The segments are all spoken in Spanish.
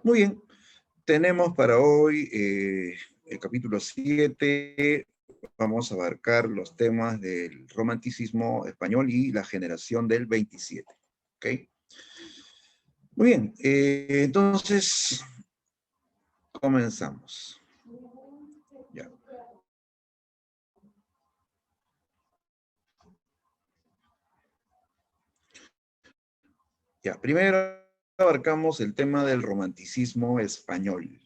Muy bien, tenemos para hoy el capítulo 7. Vamos a abarcar los temas del romanticismo español y la generación del 27. ¿Ok? Muy bien, entonces comenzamos. Ya. Ya, primero abarcamos el tema del romanticismo español,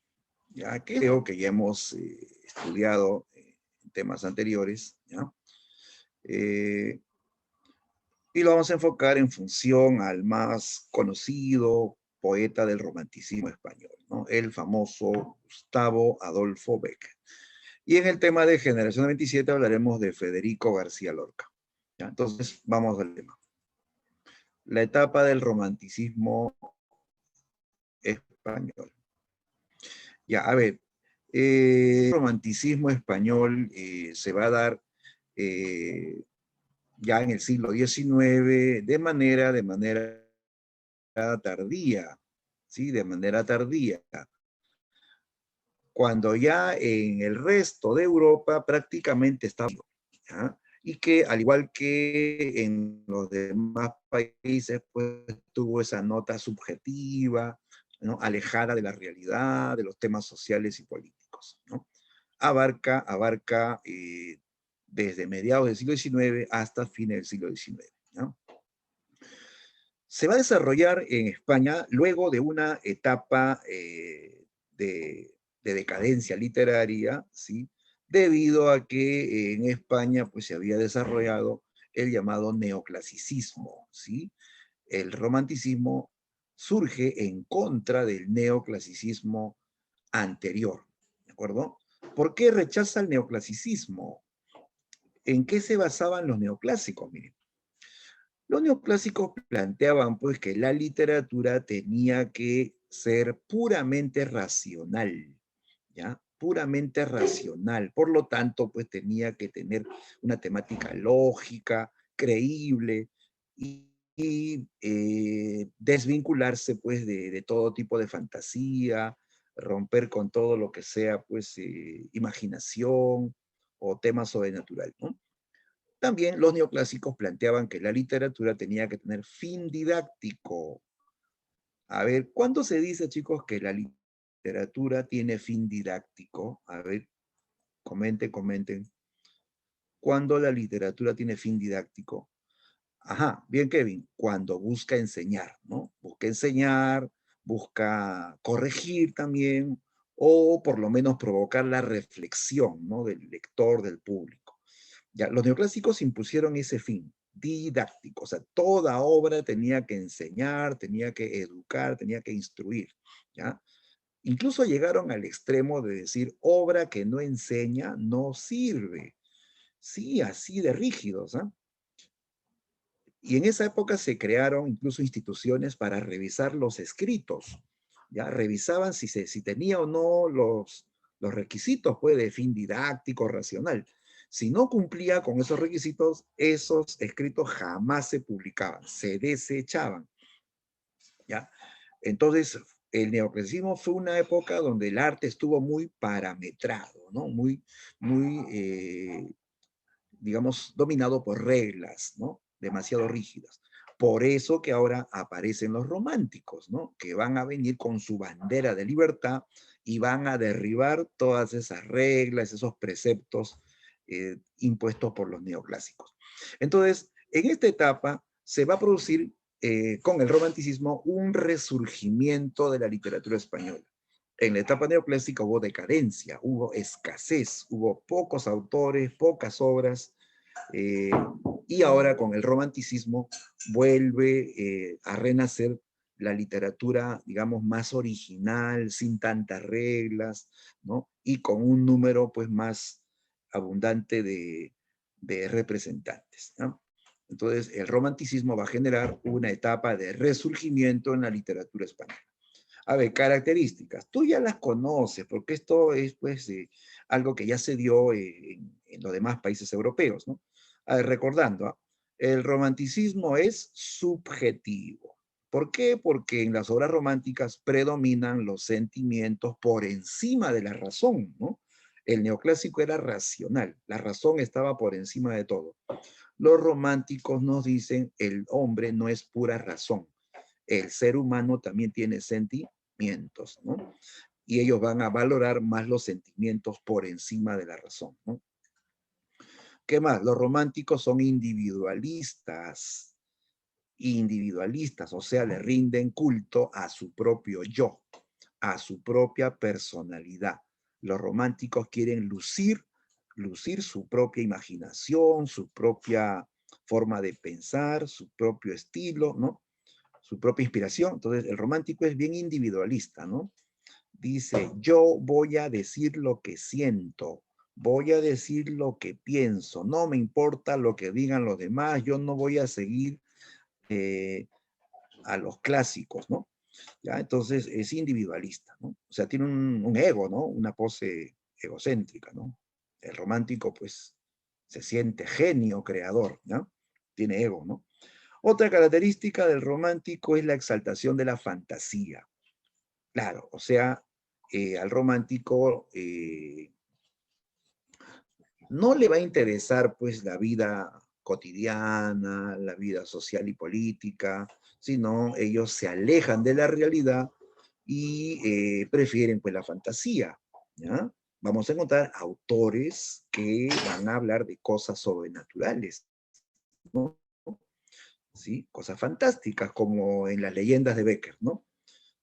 ya que creo que ya hemos estudiado en temas anteriores, ¿ya? Eh, y lo vamos a enfocar en función al más conocido poeta del romanticismo español, ¿no? El famoso Gustavo Adolfo Bécquer. Y en el tema de Generación 27 hablaremos de Federico García Lorca. ¿Ya? Entonces, vamos al tema. La etapa del romanticismo español. Ya, a ver, el romanticismo español se va a dar ya en el siglo XIX de manera tardía, ¿sí? De manera tardía, cuando ya en el resto de Europa prácticamente estaba, ¿ya? Y que al igual que en los demás países, pues tuvo esa nota subjetiva, ¿no? Alejada de la realidad, de los temas sociales y políticos, ¿no? Abarca desde mediados del siglo XIX hasta fines del siglo XIX, ¿no? Se va a desarrollar en España luego de una etapa de decadencia literaria, ¿sí? Debido a que en España pues, se había desarrollado el llamado neoclasicismo, ¿sí? El romanticismo surge en contra del neoclasicismo anterior, ¿de acuerdo? ¿Por qué rechaza el neoclasicismo? ¿En qué se basaban los neoclásicos? Miren, los neoclásicos planteaban pues que la literatura tenía que ser puramente racional, ¿ya? Puramente racional. Por lo tanto, pues tenía que tener una temática lógica, creíble y desvincularse pues de todo tipo de fantasía, romper con todo lo que sea pues imaginación o tema sobrenatural, ¿no? También los neoclásicos planteaban que la literatura tenía que tener fin didáctico. A ver, ¿cuándo se dice, chicos, que la literatura tiene fin didáctico? A ver, comenten. ¿Cuándo la literatura tiene fin didáctico? Ajá, bien, Kevin, cuando busca enseñar, ¿no? Busca enseñar, busca corregir también, o por lo menos provocar la reflexión, ¿no? Del lector, del público. Ya, los neoclásicos impusieron ese fin didáctico, o sea, toda obra tenía que enseñar, tenía que educar, tenía que instruir, ¿ya? Incluso llegaron al extremo de decir, obra que no enseña no sirve. Sí, así de rígidos, ¿ah? Y en esa época se crearon incluso instituciones para revisar los escritos, ¿ya? Revisaban si tenía o no los requisitos pues, de fin didáctico, racional. Si no cumplía con esos requisitos, esos escritos jamás se publicaban, se desechaban, ¿ya? Entonces, el neoclasicismo fue una época donde el arte estuvo muy parametrado, ¿no? Muy digamos, dominado por reglas, ¿no? Demasiado rígidas. Por eso que ahora aparecen los románticos, ¿no? Que van a venir con su bandera de libertad y van a derribar todas esas reglas, esos preceptos impuestos por los neoclásicos. Entonces, en esta etapa se va a producir con el romanticismo un resurgimiento de la literatura española. En la etapa neoclásica hubo decadencia, hubo escasez, hubo pocos autores, pocas obras, eh, y ahora con el romanticismo vuelve a renacer la literatura, digamos, más original, sin tantas reglas, ¿no? Y con un número, pues, más abundante de representantes, ¿no? Entonces, el romanticismo va a generar una etapa de resurgimiento en la literatura española. A ver, características. Tú ya las conoces, porque esto es, pues, algo que ya se dio en los demás países europeos, ¿no? A ver, recordando, ¿ah? El romanticismo es subjetivo. ¿Por qué? Porque en las obras románticas predominan los sentimientos por encima de la razón, ¿no? El neoclásico era racional, la razón estaba por encima de todo. Los románticos nos dicen, el hombre no es pura razón, el ser humano también tiene sentimientos, ¿no? Y ellos van a valorar más los sentimientos por encima de la razón, ¿no? ¿Qué más? Los románticos son individualistas, o sea, le rinden culto a su propio yo, a su propia personalidad. Los románticos quieren lucir su propia imaginación, su propia forma de pensar, su propio estilo, ¿no? Su propia inspiración. Entonces, el romántico es bien individualista, ¿no? Dice, yo voy a decir lo que siento, voy a decir lo que pienso, no me importa lo que digan los demás, yo no voy a seguir eh, a los clásicos, ¿no? ¿Ya? Entonces es individualista, ¿no? O sea, tiene un ego, ¿no? Una pose egocéntrica, ¿no? El romántico, pues, se siente genio creador, ¿no? Tiene ego, ¿no? Otra característica del romántico es la exaltación de la fantasía. Claro, o sea, al romántico no le va a interesar pues la vida cotidiana, la vida social y política, sino ellos se alejan de la realidad y prefieren pues la fantasía, ¿ya? Vamos a encontrar autores que van a hablar de cosas sobrenaturales, ¿no? ¿Sí? Cosas fantásticas como en las leyendas de Becker, ¿no?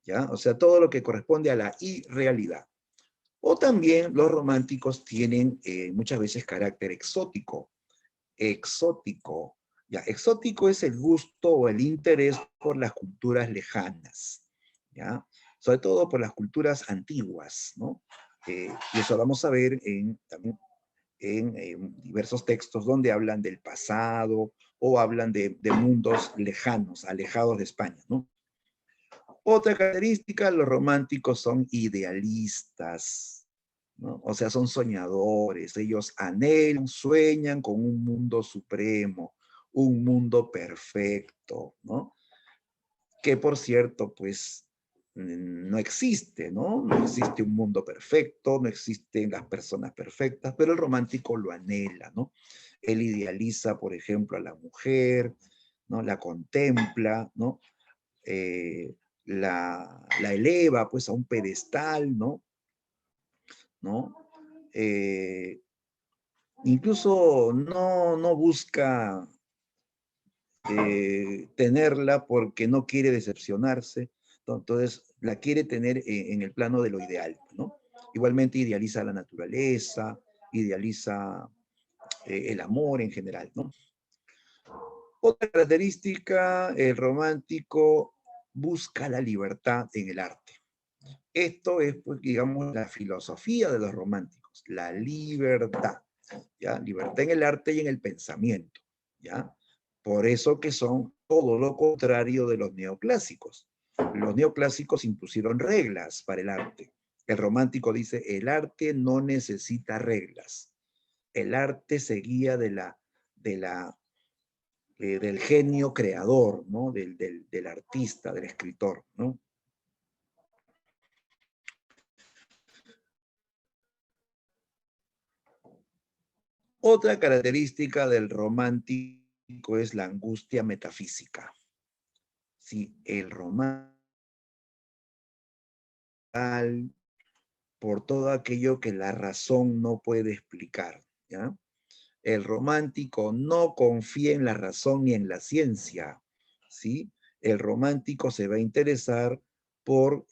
¿Ya? O sea, todo lo que corresponde a la irrealidad. O también los románticos tienen muchas veces carácter exótico. Exótico. Ya, exótico es el gusto o el interés por las culturas lejanas, ¿ya? Sobre todo por las culturas antiguas, ¿no? Y eso vamos a ver también en diversos textos donde hablan del pasado o hablan de mundos lejanos, alejados de España, ¿no? Otra característica, los románticos son idealistas, ¿no? O sea, son soñadores, ellos anhelan, sueñan con un mundo supremo, un mundo perfecto, ¿no? Que por cierto, pues no existe, ¿no? No existe un mundo perfecto, no existen las personas perfectas, pero el romántico lo anhela, ¿no? Él idealiza, por ejemplo, a la mujer, ¿no? La contempla, ¿no? Eh, la eleva pues a un pedestal, ¿no? ¿No? Eh, Incluso no busca tenerla porque no quiere decepcionarse, ¿no? Entonces la quiere tener en el plano de lo ideal, ¿no? Igualmente idealiza la naturaleza, idealiza el amor en general, ¿no? Otra característica, el romántico busca la libertad en el arte. Esto es, pues, digamos, la filosofía de los románticos, la libertad, ¿ya? Libertad en el arte y en el pensamiento, ¿ya? Por eso que son todo lo contrario de los neoclásicos. Los neoclásicos impusieron reglas para el arte. El romántico dice, el arte no necesita reglas. El arte se guía del genio creador, ¿no? Del artista, del escritor, ¿no? Otra característica del romántico es la angustia metafísica. Sí, el romántico, por todo aquello que la razón no puede explicar, ¿ya? El romántico no confía en la razón ni en la ciencia, ¿sí? El romántico se va a interesar por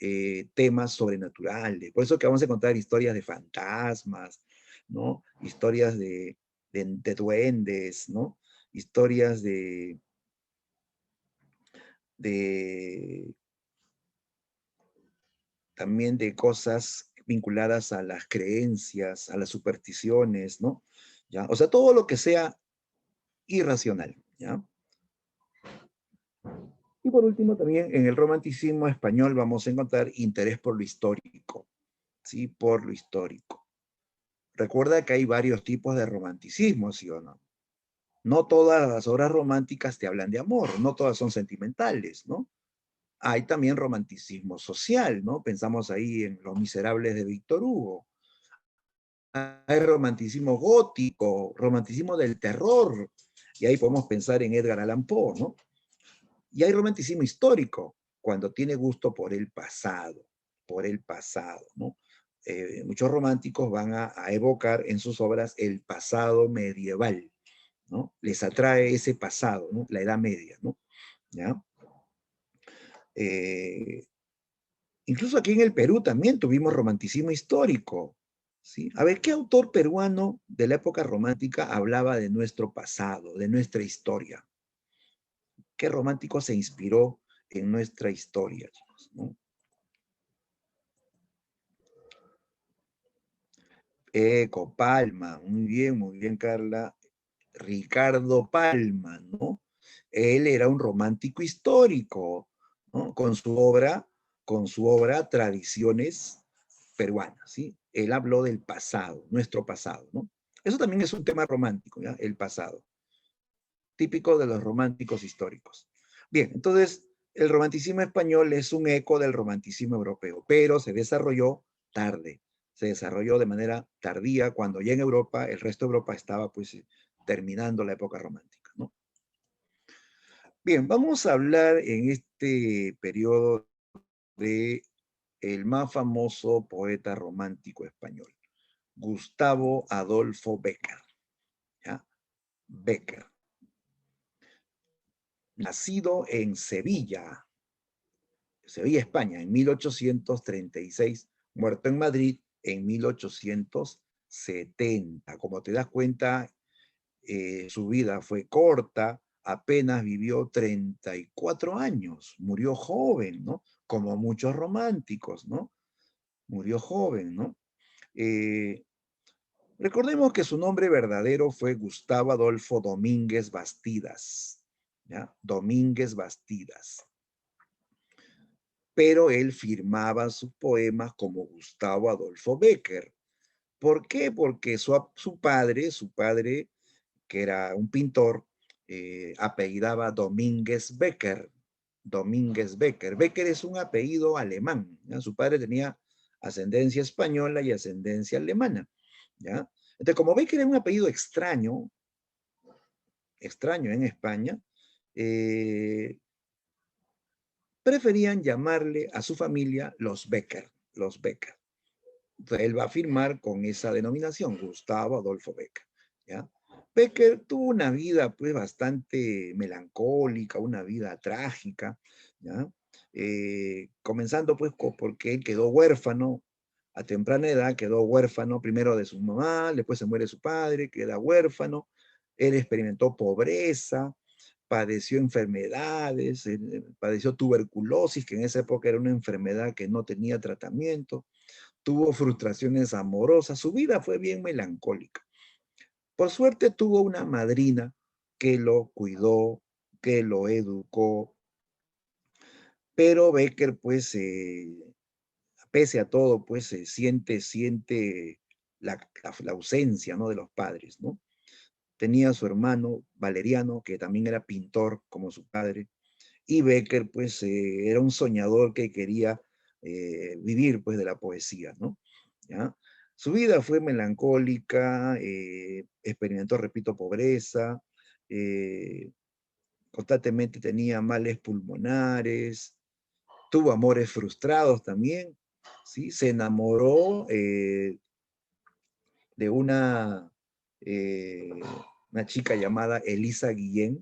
temas sobrenaturales. Por eso que vamos a encontrar historias de fantasmas, ¿no? Historias de duendes, ¿no? Historias de también de cosas vinculadas a las creencias, a las supersticiones, ¿no? ¿Ya? O sea, todo lo que sea irracional, ¿ya? Y por último, también en el romanticismo español vamos a encontrar interés por lo histórico, ¿sí? Por lo histórico. Recuerda que hay varios tipos de romanticismo, ¿sí o no? No todas las obras románticas te hablan de amor, no todas son sentimentales, ¿no? Hay también romanticismo social, ¿no? Pensamos ahí en Los Miserables de Víctor Hugo. Hay romanticismo gótico, romanticismo del terror, y ahí podemos pensar en Edgar Allan Poe, ¿no? Y hay romanticismo histórico, cuando tiene gusto por el pasado, ¿no? Muchos románticos van a evocar en sus obras el pasado medieval, ¿no? Les atrae ese pasado, ¿no? La Edad Media, ¿no? ¿Ya? Eh, Incluso aquí en el Perú también tuvimos romanticismo histórico, ¿sí? A ver, ¿qué autor peruano de la época romántica hablaba de nuestro pasado, de nuestra historia? ¿Qué romántico se inspiró en nuestra historia, chicos, ¿no? Eco, Palma, muy bien, Carla. Ricardo Palma, ¿no? Él era un romántico histórico, ¿no? Con su obra Tradiciones Peruanas, ¿sí? Él habló del pasado, nuestro pasado, ¿no? Eso también es un tema romántico, ¿ya? El pasado, típico de los románticos históricos. Bien, entonces, el romanticismo español es un eco del romanticismo europeo, pero se desarrolló tarde, se desarrolló de manera tardía, cuando ya en Europa, el resto de Europa estaba pues terminando la época romántica, ¿no? Bien, vamos a hablar en este periodo de el más famoso poeta romántico español, Gustavo Adolfo Bécquer, ¿ya? Bécquer, nacido en Sevilla, Sevilla, España, en 1836, muerto en Madrid en 1870. Como te das cuenta, su vida fue corta, apenas vivió 34 años, murió joven, ¿no? Como muchos románticos, ¿no? Murió joven, ¿no? Eh, Recordemos que su nombre verdadero fue Gustavo Adolfo Domínguez Bastidas, ¿ya? Domínguez Bastidas. Pero él firmaba sus poemas como Gustavo Adolfo Bécquer. ¿Por qué? Porque su padre, que era un pintor, apellidaba Domínguez Bécquer. Domínguez Bécquer. Bécquer es un apellido alemán, ¿ya? Su padre tenía ascendencia española y ascendencia alemana, ¿ya? Entonces, como Bécquer era un apellido extraño, extraño en España, eh, preferían llamarle a su familia los Bécquer, los Bécquer. Entonces, él va a firmar con esa denominación, Gustavo Adolfo Bécquer, ¿ya? Bécquer tuvo una vida pues bastante melancólica, una vida trágica, ¿ya? Comenzando pues porque él quedó huérfano a temprana edad, quedó huérfano primero de su mamá, después se muere su padre, queda huérfano, él experimentó pobreza, padeció enfermedades, padeció tuberculosis, que en esa época era una enfermedad que no tenía tratamiento, tuvo frustraciones amorosas, su vida fue bien melancólica. Por suerte tuvo una madrina que lo cuidó, que lo educó, pero Bécquer, pues, pese a todo, pues, siente la ausencia, ¿no? De los padres, ¿no? Tenía a su hermano Valeriano, que también era pintor como su padre, y Bécquer, pues, era un soñador que quería vivir, pues, de la poesía, ¿no? ¿Ya? Su vida fue melancólica, experimentó, repito, pobreza, eh, constantemente tenía males pulmonares, tuvo amores frustrados también, ¿sí? Se enamoró de eh, una chica llamada Elisa Guillén,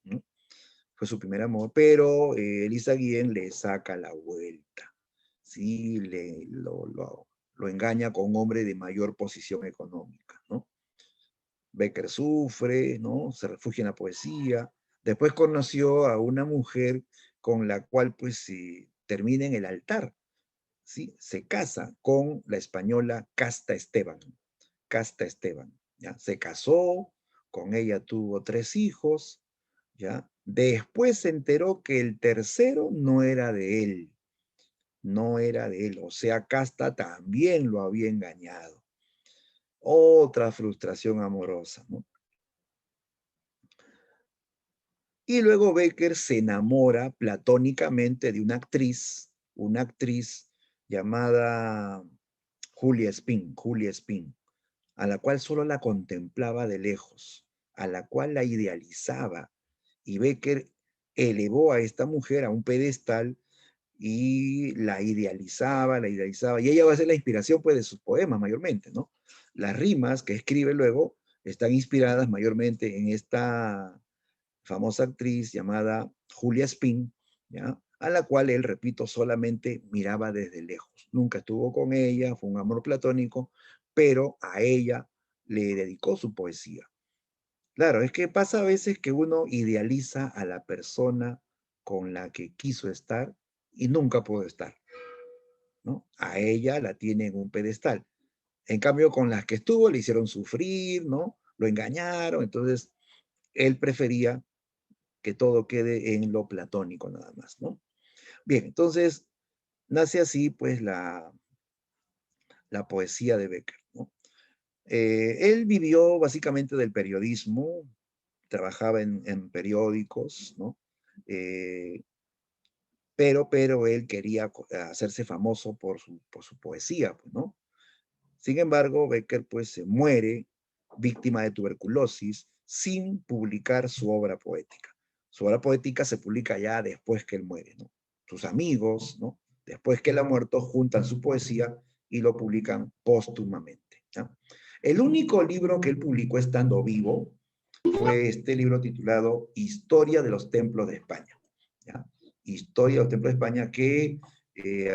¿no? Fue su primer amor, pero Elisa Guillén le saca la vuelta, ¿sí? Lo engaña con un hombre de mayor posición económica, ¿no? Bécquer sufre, ¿no? Se refugia en la poesía. Después conoció a una mujer con la cual, pues, termina en el altar, ¿sí? Se casa con la española Casta Esteban. Casta Esteban, ¿ya? Se casó, con ella tuvo 3 hijos, ¿ya? Después se enteró que el tercero no era de él, no era de él, o sea, Casta también lo había engañado. Otra frustración amorosa, ¿no? Y luego Becker se enamora platónicamente de una actriz llamada Julia Spin, a la cual solo la contemplaba de lejos, a la cual la idealizaba. Y Becker elevó a esta mujer a un pedestal y la idealizaba, y ella va a ser la inspiración pues de sus poemas mayormente, ¿no? Las rimas que escribe luego están inspiradas mayormente en esta famosa actriz llamada Julia Spin, ¿ya? A la cual él, repito, solamente miraba desde lejos. Nunca estuvo con ella, fue un amor platónico, pero a ella le dedicó su poesía. Claro, es que pasa a veces que uno idealiza a la persona con la que quiso estar y nunca pudo estar, ¿no? A ella la tiene en un pedestal. En cambio, con las que estuvo le hicieron sufrir, ¿no? Lo engañaron, entonces él prefería que todo quede en lo platónico nada más, ¿no? Bien, entonces nace así pues la poesía de Becker, ¿no? Él vivió básicamente del periodismo, trabajaba en periódicos, ¿no? Eh, pero él quería hacerse famoso por su poesía, pues, ¿no? Sin embargo, Becker pues se muere víctima de tuberculosis sin publicar su obra poética. Su obra poética se publica ya después que él muere, ¿no? Sus amigos, ¿no? Después que él ha muerto, juntan su poesía y lo publican póstumamente, ¿ya? El único libro que él publicó estando vivo fue este libro titulado Historia de los Templos de España, ¿ya? Historia de los Templos de España que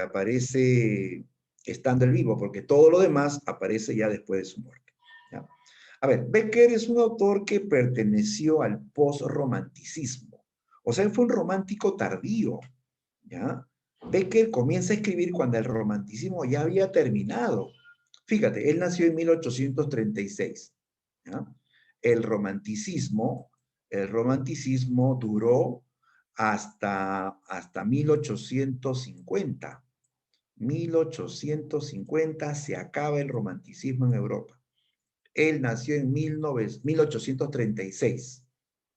aparece estando él vivo, porque todo lo demás aparece ya después de su muerte, ¿ya? A ver, Becker es un autor que perteneció al post-romanticismo, o sea, él fue un romántico tardío, ¿ya? Becker comienza a escribir cuando el romanticismo ya había terminado. Fíjate, él nació en 1836, ¿ya? El romanticismo, el romanticismo duró hasta 1850. 1850 se acaba el romanticismo en Europa. Él nació en 1836,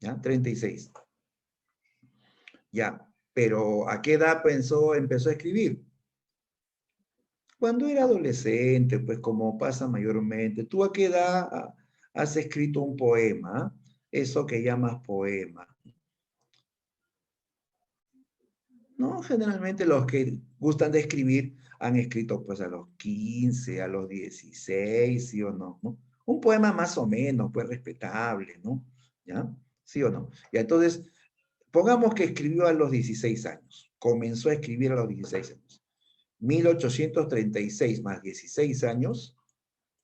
¿ya? 36. Ya, pero ¿a qué edad empezó a escribir? Cuando era adolescente, pues como pasa mayormente. ¿Tú a qué edad has escrito un poema? Eso que llamas poema. No, generalmente los que gustan de escribir han escrito pues a los 15, a los 16, ¿sí o no? ¿No? Un poema más o menos, pues respetable, ¿no? ¿Ya? ¿Sí o no? Y entonces, pongamos que escribió a los 16 años, comenzó a escribir a los 16 años. 1836 más 16 años,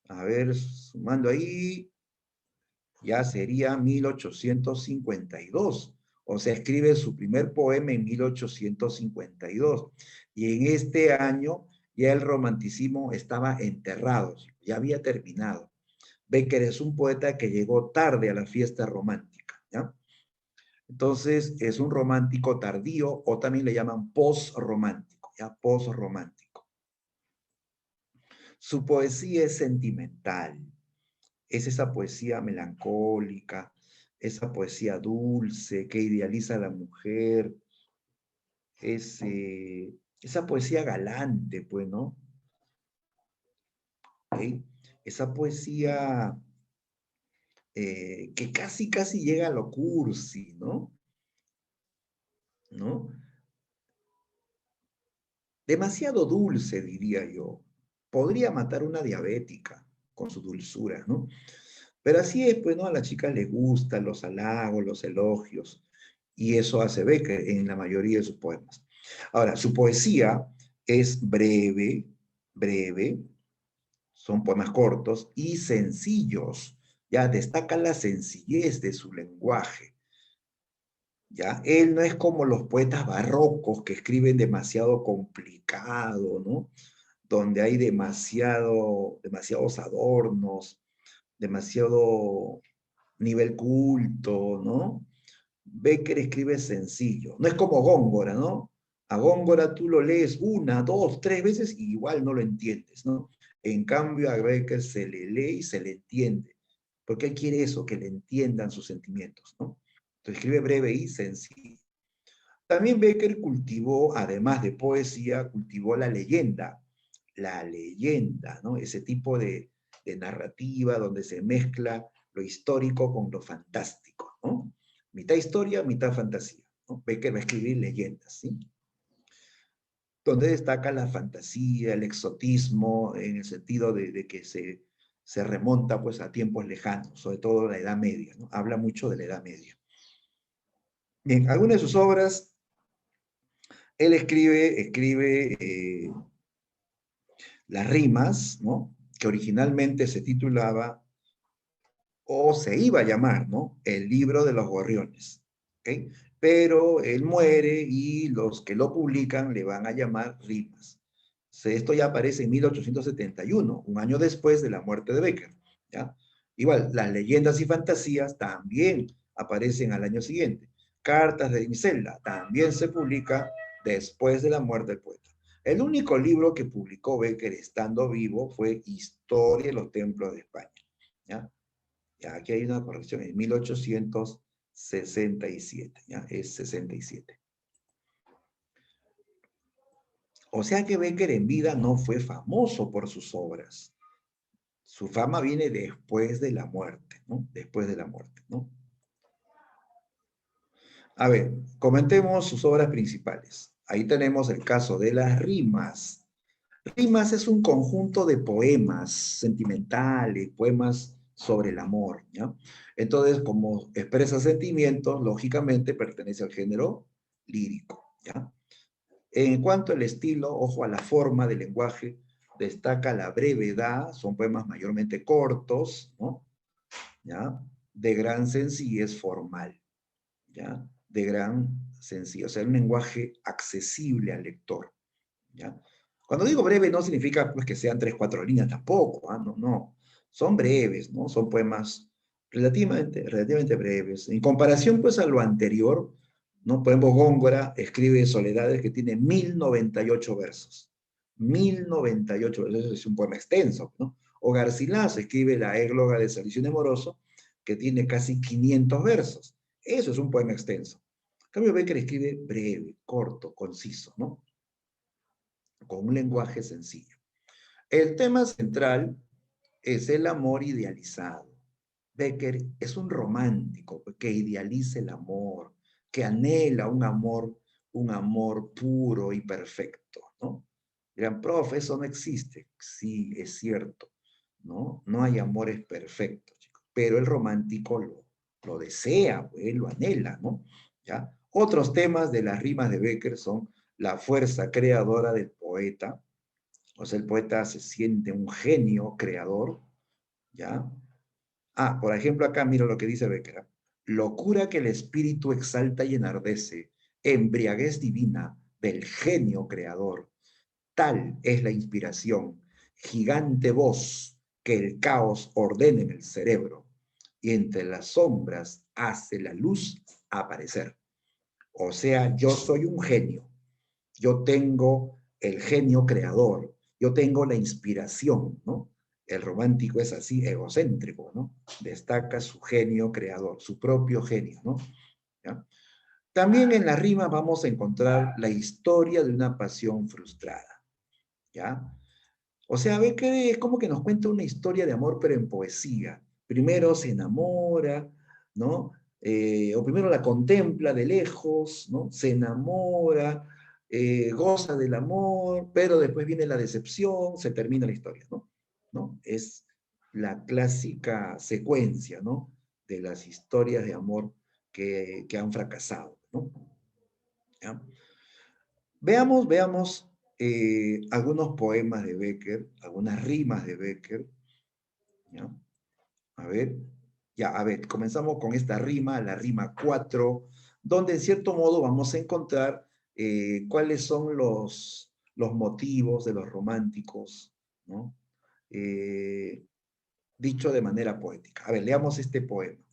a ver, sumando ahí, ya sería 1852. O sea, escribe su primer poema en 1852. Y en este año ya el romanticismo estaba enterrado, ya había terminado. Becker es un poeta que llegó tarde a la fiesta romántica, ¿ya? Entonces, es un romántico tardío o también le llaman post-romántico, ¿ya? Post-romántico. Su poesía es sentimental, es esa poesía melancólica, esa poesía dulce que idealiza a la mujer, es, esa poesía galante, pues, ¿no? ¿Okay? Esa poesía que casi llega a lo cursi, ¿no? ¿No? Demasiado dulce, diría yo. Podría matar una diabética con su dulzura, ¿no? Pero así es, pues, ¿no? A las chicas les gustan los halagos, los elogios, y eso hace Becker en la mayoría de sus poemas. Ahora, su poesía es breve, son poemas cortos y sencillos, ya destaca la sencillez de su lenguaje, ya. Él no es como los poetas barrocos que escriben demasiado complicado, ¿no? Donde hay demasiados adornos, demasiado nivel culto, ¿no? Becker escribe sencillo. No es como Góngora, ¿no? A Góngora tú lo lees una, dos, tres veces y igual no lo entiendes, ¿no? En cambio a Becker se le lee y se le entiende. Porque él quiere eso, que le entiendan sus sentimientos, ¿no? Entonces escribe breve y sencillo. También Becker cultivó, además de poesía, cultivó la leyenda, ¿no? Ese tipo de narrativa donde se mezcla lo histórico con lo fantástico, ¿no? Mitad historia, mitad fantasía, ¿no? Becker va a escribir leyendas, ¿sí? Donde destaca la fantasía, el exotismo, en el sentido de que se remonta pues a tiempos lejanos, sobre todo la Edad Media, ¿no? Habla mucho de la Edad Media. Bien, algunas de sus obras, él escribe las rimas, ¿no? Que originalmente se titulaba o se iba a llamar, ¿no? El libro de los gorriones, ¿ok? Pero él muere y los que lo publican le van a llamar rimas. Esto ya aparece en 1871, un año después de la muerte de Becker, ¿ya? Igual, las leyendas y fantasías también aparecen al año siguiente. Cartas de Griselda también se publica después de la muerte del poeta. El único libro que publicó Becker estando vivo fue Historia de los Templos de España, ¿ya? Ya, aquí hay una corrección, en 1867, ¿ya? Es 67. O sea que Becker en vida no fue famoso por sus obras. Su fama viene después de la muerte, ¿no? Después de la muerte, ¿no? A ver, comentemos sus obras principales. Ahí tenemos el caso de las rimas. Rimas es un conjunto de poemas sentimentales, poemas sobre el amor, ¿ya? Entonces, como expresa sentimientos, lógicamente pertenece al género lírico, ¿ya? En cuanto al estilo, ojo a la forma del lenguaje, destaca la brevedad, son poemas mayormente cortos, ¿no? ¿Ya? De gran sencillez formal, ¿ya? De gran sencillez, o sea, un lenguaje accesible al lector, ¿ya? Cuando digo breve no significa pues que sean 3, 4 líneas tampoco, ¿ah? No, no, son breves, ¿no? Son poemas relativamente breves. En comparación pues a lo anterior, ¿no? Por ejemplo, Góngora escribe Soledades que tiene 1098 versos. 1098 versos, es un poema extenso, ¿no? O Garcilaso escribe La égloga de Salicio Moroso, que tiene casi 500 versos. Eso es un poema extenso. En cambio, Becker escribe breve, corto, conciso, ¿no? Con un lenguaje sencillo. El tema central es el amor idealizado. Becker es un romántico que idealiza el amor, que anhela un amor puro y perfecto, ¿no? Dirán, profe, eso no existe. Sí, es cierto, ¿no? No hay amores perfectos, chicos, pero el romántico lo desea, pues, lo anhela, ¿no? ¿Ya? Otros temas de las rimas de Becker son la fuerza creadora del poeta, o sea, el poeta se siente un genio creador, ¿ya? Ah, por ejemplo, acá mira lo que dice Becker. Locura que el espíritu exalta y enardece, embriaguez divina del genio creador. Tal es la inspiración, gigante voz que el caos ordena en el cerebro y entre las sombras hace la luz aparecer. O sea, yo soy un genio, yo tengo el genio creador, yo tengo la inspiración, ¿no? El romántico es así, egocéntrico, ¿no? Destaca su genio creador, su propio genio, ¿no? ¿Ya? También en la rima vamos a encontrar la historia de una pasión frustrada, ¿ya? O sea, ve que es como que nos cuenta una historia de amor, pero en poesía. Primero se enamora, ¿no? O primero la contempla de lejos, ¿no? Se enamora, goza del amor, pero después viene la decepción, se termina la historia, ¿no? ¿No? Es la clásica secuencia, ¿no? De las historias de amor que han fracasado, ¿no? ¿Ya? Veamos algunos poemas de Becker, algunas rimas de Becker, ¿ya? A ver, ya, a ver, comenzamos con esta rima, la rima 4, donde en cierto modo vamos a encontrar cuáles son los motivos de los románticos, ¿no? Eh, dicho de manera poética. A ver, leamos este poema.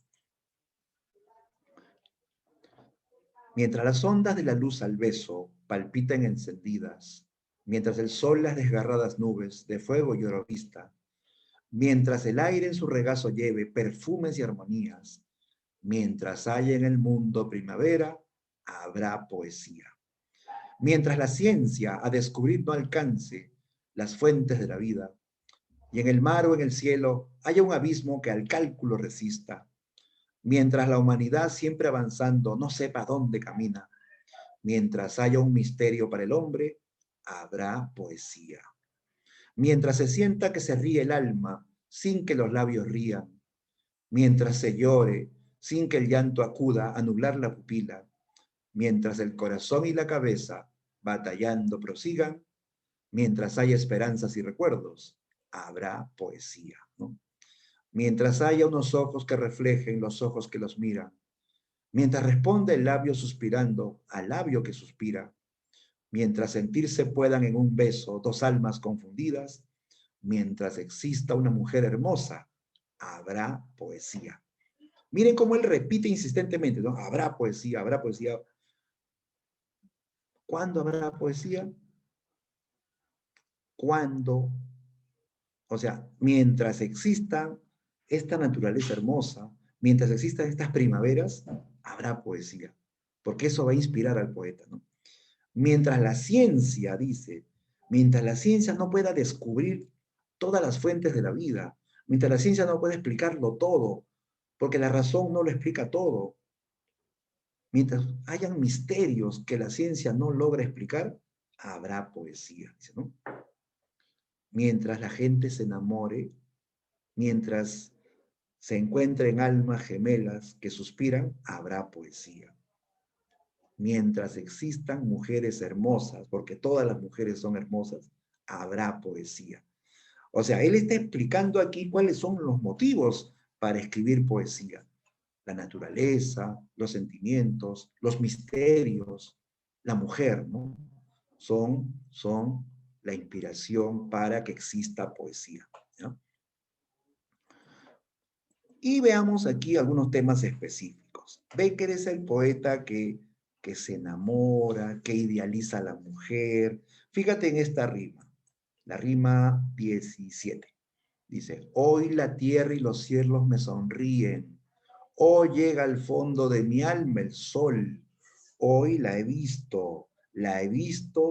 Mientras las ondas de la luz al beso palpitan encendidas, mientras el sol las desgarradas nubes de fuego y oro vista, mientras el aire en su regazo lleve perfumes y armonías, Mientras haya en el mundo primavera, habrá poesía. Mientras la ciencia a descubrir no alcance las fuentes de la vida, y en el mar o en el cielo haya un abismo que al cálculo resista, mientras la humanidad siempre avanzando no sepa dónde camina, mientras haya un misterio para el hombre, habrá poesía. Mientras se sienta que se ríe el alma sin que los labios rían, mientras se llore sin que el llanto acuda a nublar la pupila, mientras el corazón y la cabeza batallando prosigan, mientras haya esperanzas y recuerdos, habrá poesía, ¿no? Mientras haya unos ojos que reflejen los ojos que los miran, mientras responde el labio suspirando al labio que suspira, mientras sentirse puedan en un beso dos almas confundidas, mientras exista una mujer hermosa, habrá poesía. Miren cómo él repite insistentemente, ¿no? Habrá poesía, habrá poesía. ¿Cuándo habrá poesía? Cuando, o sea, mientras exista esta naturaleza hermosa, mientras existan estas primaveras, habrá poesía, porque eso va a inspirar al poeta, ¿no? Mientras la ciencia, dice, mientras la ciencia no pueda descubrir todas las fuentes de la vida, mientras la ciencia no pueda explicarlo todo, porque la razón no lo explica todo, mientras hayan misterios que la ciencia no logra explicar, habrá poesía, dice, ¿no? Mientras la gente se enamore, mientras se encuentren almas gemelas que suspiran, habrá poesía. Mientras existan mujeres hermosas, porque todas las mujeres son hermosas, habrá poesía. O sea, él está explicando aquí cuáles son los motivos para escribir poesía. La naturaleza, los sentimientos, los misterios, la mujer, ¿no? Son la inspiración para que exista poesía, ¿no? Y veamos aquí algunos temas específicos. Becker es el poeta que se enamora, que idealiza a la mujer. Fíjate en esta rima, la rima 17. Dice, hoy la tierra y los cielos me sonríen. Hoy llega al fondo de mi alma el sol. Hoy la he visto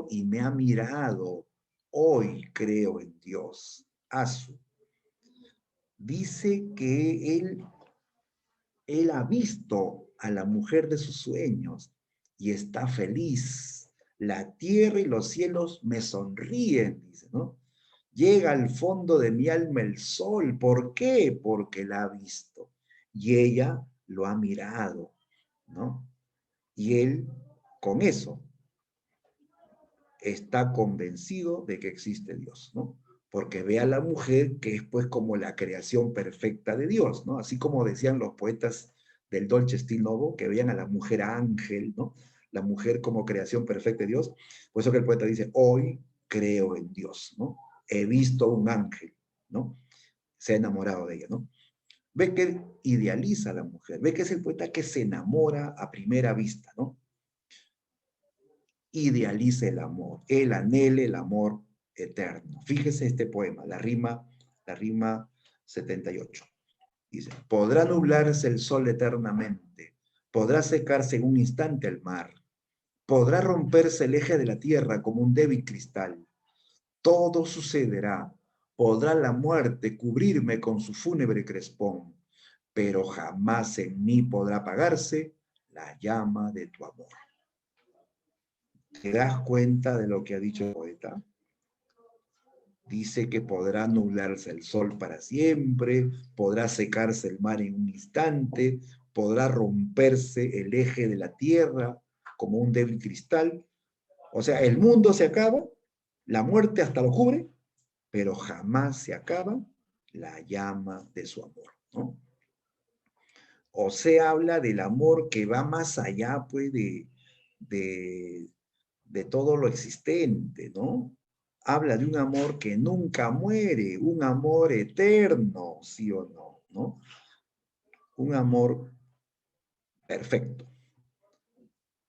y me ha mirado. Hoy creo en Dios. Asu. Dice que él ha visto a la mujer de sus sueños y está feliz. La tierra y los cielos me sonríen, dice, ¿no? Llega al fondo de mi alma el sol. ¿Por qué? Porque la ha visto. Y ella lo ha mirado, ¿no? Y él, con eso, está convencido de que existe Dios, ¿no? Porque ve a la mujer que es pues como la creación perfecta de Dios, ¿no? Así como decían los poetas del Dolce Stil Novo, que veían a la mujer ángel, ¿no? La mujer como creación perfecta de Dios. Por eso que el poeta dice, hoy creo en Dios, ¿no? He visto un ángel, ¿no? Se ha enamorado de ella, ¿no? Ve que idealiza a la mujer, ve que es el poeta que se enamora a primera vista, ¿no? Idealiza el amor, él anhele el amor eterno. Fíjese este poema, la rima 78. Dice, podrá nublarse el sol eternamente, podrá secarse en un instante el mar, podrá romperse el eje de la tierra como un débil cristal. Todo sucederá, podrá la muerte cubrirme con su fúnebre crespón, pero jamás en mí podrá apagarse la llama de tu amor. ¿Te das cuenta de lo que ha dicho el poeta? Dice que podrá nublarse el sol para siempre, podrá secarse el mar en un instante, podrá romperse el eje de la tierra como un débil cristal. O sea, el mundo se acaba, la muerte hasta lo cubre, pero jamás se acaba la llama de su amor, ¿no? O sea, habla del amor que va más allá, pues, de, de todo lo existente, ¿no? Habla de un amor que nunca muere, un amor eterno, sí o no, ¿no? Un amor perfecto.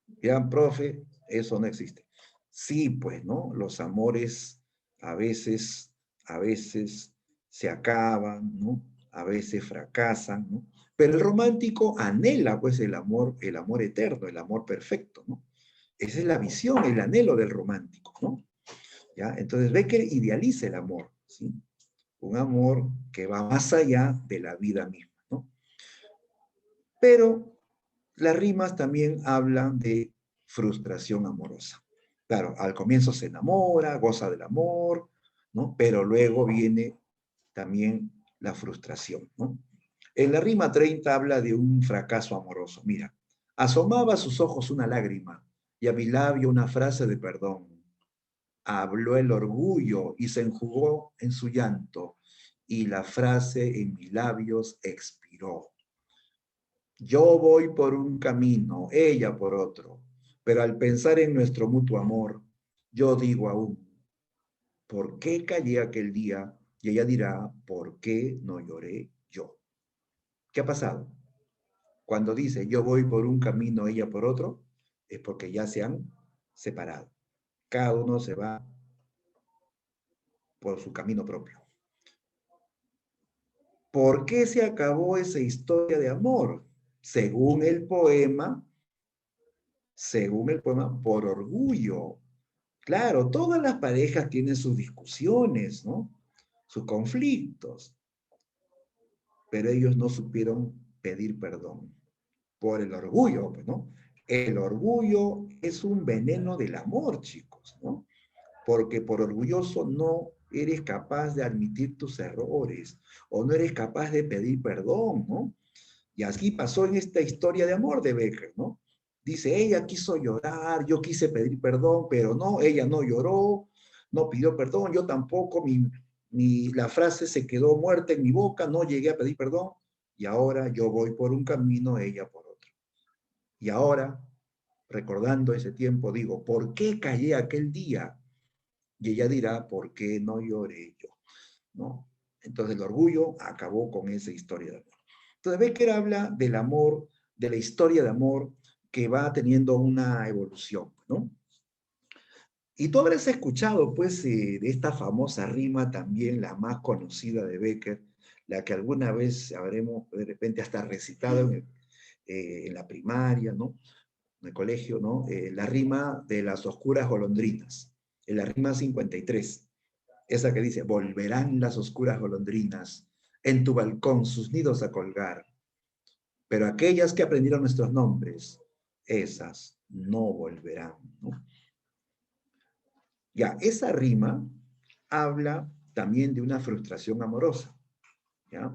Dirán, profe, eso no existe. Sí, pues, ¿no? Los amores a veces, a veces se acaban, ¿no? A veces fracasan, ¿no? Pero el romántico anhela, pues, el amor eterno, el amor perfecto, ¿no? Esa es la visión, el anhelo del romántico, ¿no? ¿Ya? Entonces Becker idealiza el amor, ¿sí? Un amor que va más allá de la vida misma, ¿no? Pero las rimas también hablan de frustración amorosa. Claro, al comienzo se enamora, goza del amor, ¿no? Pero luego viene también la frustración, ¿no? En la rima 30 habla de un fracaso amoroso. Mira, asomaba a sus ojos una lágrima y a mi labio una frase de perdón. Habló el orgullo y se enjugó en su llanto y la frase en mis labios expiró. Yo voy por un camino, ella por otro, pero al pensar en nuestro mutuo amor, yo digo aún, ¿por qué callé aquel día? Y ella dirá, ¿por qué no lloré yo? ¿Qué ha pasado? Cuando dice, yo voy por un camino, ella por otro, es porque ya se han separado. Cada uno se va por su camino propio. ¿Por qué se acabó esa historia de amor? Según el poema, por orgullo. Claro, todas las parejas tienen sus discusiones, ¿no? Sus conflictos, pero ellos no supieron pedir perdón por el orgullo, pues, ¿no? El orgullo es un veneno del amor, chicos, ¿no? Porque por orgulloso no eres capaz de admitir tus errores o no eres capaz de pedir perdón, ¿no? Y así pasó en esta historia de amor de Becker, ¿no? Dice, ella quiso llorar, yo quise pedir perdón, pero no, ella no lloró, no pidió perdón, yo tampoco, la frase se quedó muerta en mi boca, no llegué a pedir perdón, y ahora yo voy por un camino, ella por otro. Y ahora, recordando ese tiempo, digo, ¿por qué callé aquel día? Y ella dirá, ¿por qué no lloré yo? ¿No? Entonces el orgullo acabó con esa historia de amor. Entonces Becker habla del amor, de la historia de amor que va teniendo una evolución, ¿no? Y tú habrás escuchado, pues, de esta famosa rima también, la más conocida de Becker, la que alguna vez habremos de repente hasta recitado en la primaria, ¿no? En el colegio, ¿no? La rima de las oscuras golondrinas, en la rima 53. Esa que dice, volverán las oscuras golondrinas en tu balcón sus nidos a colgar, pero aquellas que aprendieron nuestros nombres, esas no volverán, ¿no? Ya, esa rima habla también de una frustración amorosa, ¿ya?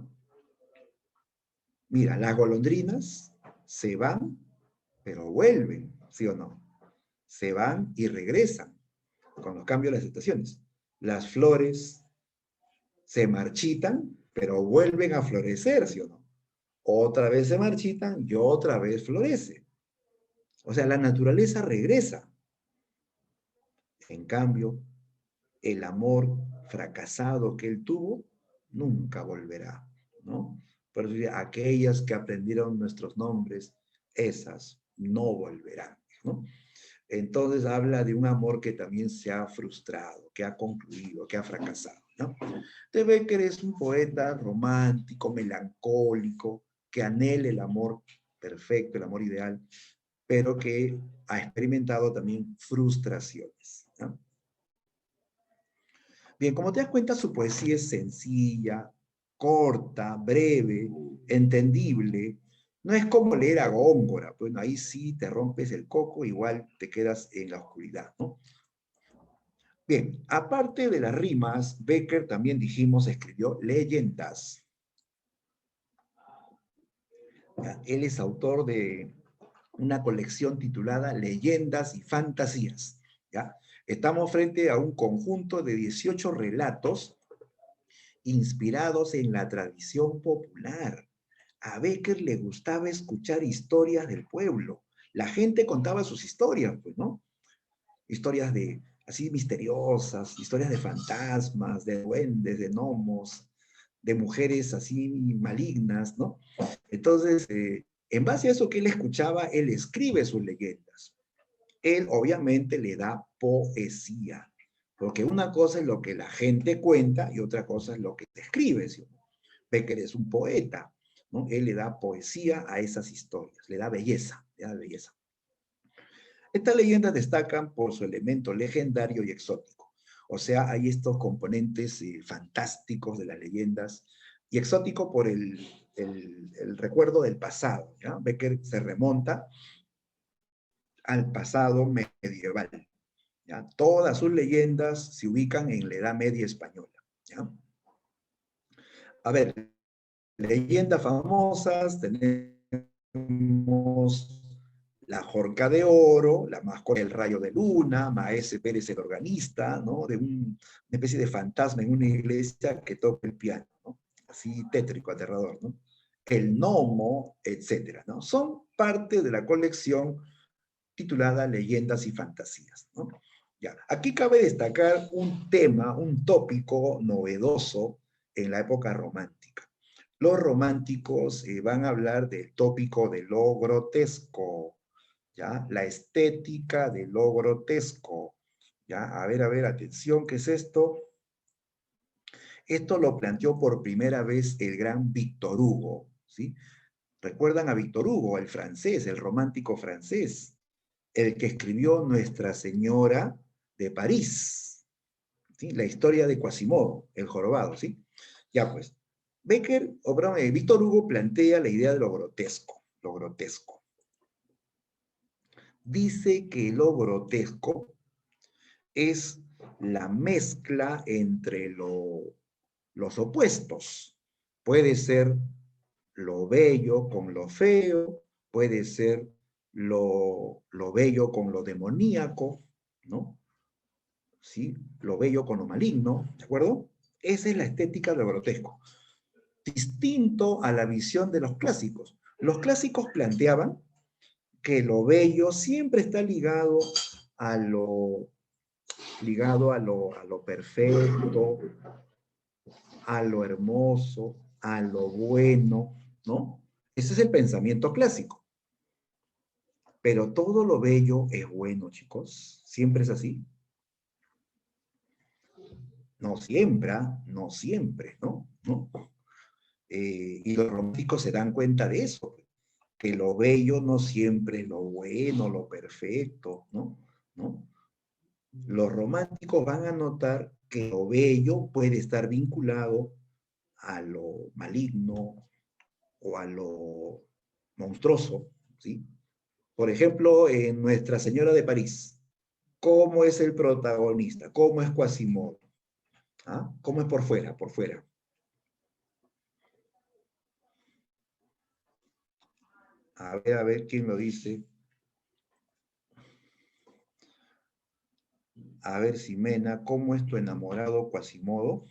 Mira, las golondrinas se van, pero vuelven, ¿sí o no? Se van y regresan con los cambios de las estaciones. Las flores se marchitan, pero vuelven a florecer, ¿sí o no? Otra vez se marchitan y otra vez florece. O sea, la naturaleza regresa. En cambio, el amor fracasado que él tuvo nunca volverá, ¿no? Por eso dice, aquellas que aprendieron nuestros nombres, esas no volverán, ¿no? Entonces habla de un amor que también se ha frustrado, que ha concluido, que ha fracasado, ¿no? Entonces Becker es un poeta romántico, melancólico, que anhela el amor perfecto, el amor ideal, pero que ha experimentado también frustraciones, ¿no? Bien, como te das cuenta, su poesía es sencilla, corta, breve, entendible. No es como leer a Góngora, bueno, ahí sí te rompes el coco, igual te quedas en la oscuridad, ¿no? Bien, aparte de las rimas, Becker también dijimos escribió leyendas. Él es autor de una colección titulada Leyendas y Fantasías, ¿ya? Estamos frente a un conjunto de 18 relatos inspirados en la tradición popular. A Becker le gustaba escuchar historias del pueblo. La gente contaba sus historias, pues, ¿no? Historias de, así misteriosas, historias de fantasmas, de duendes, de gnomos, de mujeres así malignas, ¿no? Entonces, en base a eso que él escuchaba, él escribe sus leyendas. Él obviamente le da poesía, porque una cosa es lo que la gente cuenta y otra cosa es lo que te escribe, ¿sí? Becker es un poeta, ¿no? Él le da poesía a esas historias, le da belleza, le da belleza. Estas leyendas destacan por su elemento legendario y exótico. O sea, hay estos componentes fantásticos de las leyendas y exótico por el recuerdo del pasado. ¿Ya? Becker se remonta al pasado medieval. ¿Ya? Todas sus leyendas se ubican en la Edad Media española. ¿Ya? A ver, leyendas famosas, tenemos la Jorca de Oro, la Mascota del Rayo de Luna, Maese Pérez el organista, ¿no? De una especie de fantasma en una iglesia que toca el piano, ¿no? Así tétrico, aterrador, ¿no? El Gnomo, etcétera, ¿no? Son parte de la colección titulada Leyendas y Fantasías, ¿no? Ya. Aquí cabe destacar un tema, un tópico novedoso en la época romántica. Los románticos van a hablar del tópico de lo grotesco, ¿ya? La estética de lo grotesco, ¿ya? A ver, atención, ¿qué es esto? Esto lo planteó por primera vez el gran Víctor Hugo, ¿sí? ¿Recuerdan a Víctor Hugo, el francés, el romántico francés? El que escribió Nuestra Señora de París, ¿sí? La historia de Quasimodo, el jorobado, ¿sí? Ya pues, Víctor Hugo plantea la idea de lo grotesco, lo grotesco. Dice que lo grotesco es la mezcla entre los opuestos. Puede ser lo bello con lo feo, puede ser lo bello con lo demoníaco, ¿no? ¿Sí? Lo bello con lo maligno, ¿de acuerdo? Esa es la estética de lo grotesco. Distinto a la visión de los clásicos. Los clásicos planteaban que lo bello siempre está ligado a lo perfecto, a lo hermoso, a lo bueno, ¿no? Ese es el pensamiento clásico. Pero todo lo bello es bueno, chicos. ¿Siempre es así? No siempre, ¿ah? No siempre, ¿no? ¿No? Y los románticos se dan cuenta de eso, que lo bello no siempre es lo bueno, lo perfecto, ¿no? ¿No? Los románticos van a notar que lo bello puede estar vinculado a lo maligno o a lo monstruoso, ¿sí? Por ejemplo, en Nuestra Señora de París, ¿cómo es el protagonista? ¿Cómo es Quasimodo? ¿Ah? ¿Cómo es por fuera? Por fuera. A ver quién lo dice. A ver, Ximena, ¿cómo es tu enamorado Quasimodo?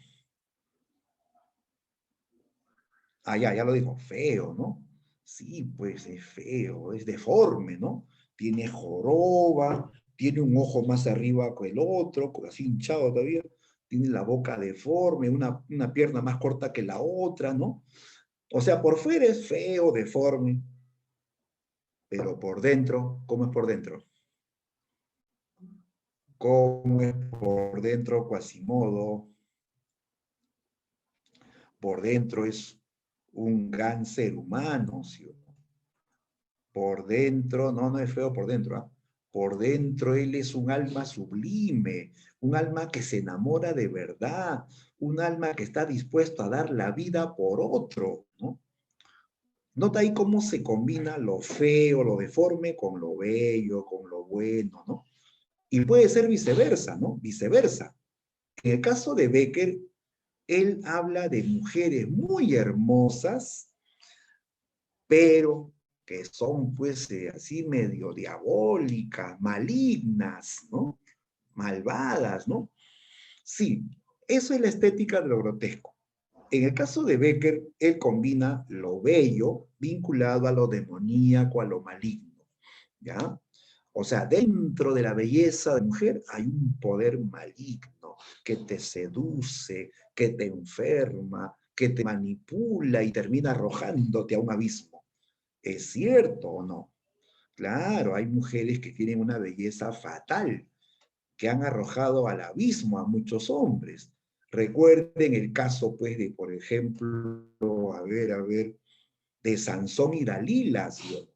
Ah, ya lo dijo, feo, ¿no? Sí, pues es feo, es deforme, ¿no? Tiene joroba, tiene un ojo más arriba que el otro, así hinchado todavía, tiene la boca deforme, una pierna más corta que la otra, ¿no? O sea, por fuera es feo, deforme, pero por dentro, ¿cómo es por dentro? ¿Cómo es por dentro Quasimodo? Por dentro es un gran ser humano, ¿sí? Por dentro, no es feo por dentro, ¿ah? Por dentro él es un alma sublime, un alma que se enamora de verdad, un alma que está dispuesto a dar la vida por otro, ¿no? Nota ahí cómo se combina lo feo, lo deforme con lo bello, con lo bueno, ¿no? Y puede ser viceversa, ¿no? Viceversa. En el caso de Becker, él habla de mujeres muy hermosas, pero que son pues así medio diabólicas, malignas, ¿no? Malvadas, ¿no? Sí, eso es la estética de lo grotesco. En el caso de Becker, él combina lo bello vinculado a lo demoníaco, a lo maligno, ¿ya? O sea, dentro de la belleza de mujer hay un poder maligno que te seduce, que te enferma, que te manipula y termina arrojándote a un abismo. ¿Es cierto o no? Claro, hay mujeres que tienen una belleza fatal, que han arrojado al abismo a muchos hombres. Recuerden el caso, pues, de, por ejemplo, a ver, de Sansón y Dalila, ¿sí?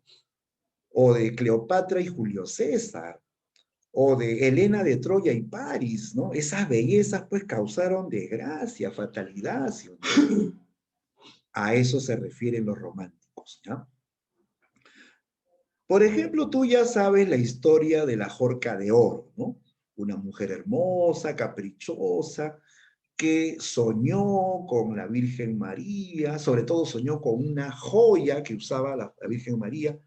O de Cleopatra y Julio César, o de Helena de Troya y París, ¿no? Esas bellezas pues causaron desgracia, fatalidad, ¿sí? A eso se refieren los románticos, ¿ya? Por ejemplo, tú ya sabes la historia de la Jorca de Oro, ¿no? Una mujer hermosa, caprichosa, que soñó con la Virgen María, sobre todo soñó con una joya que usaba la Virgen María,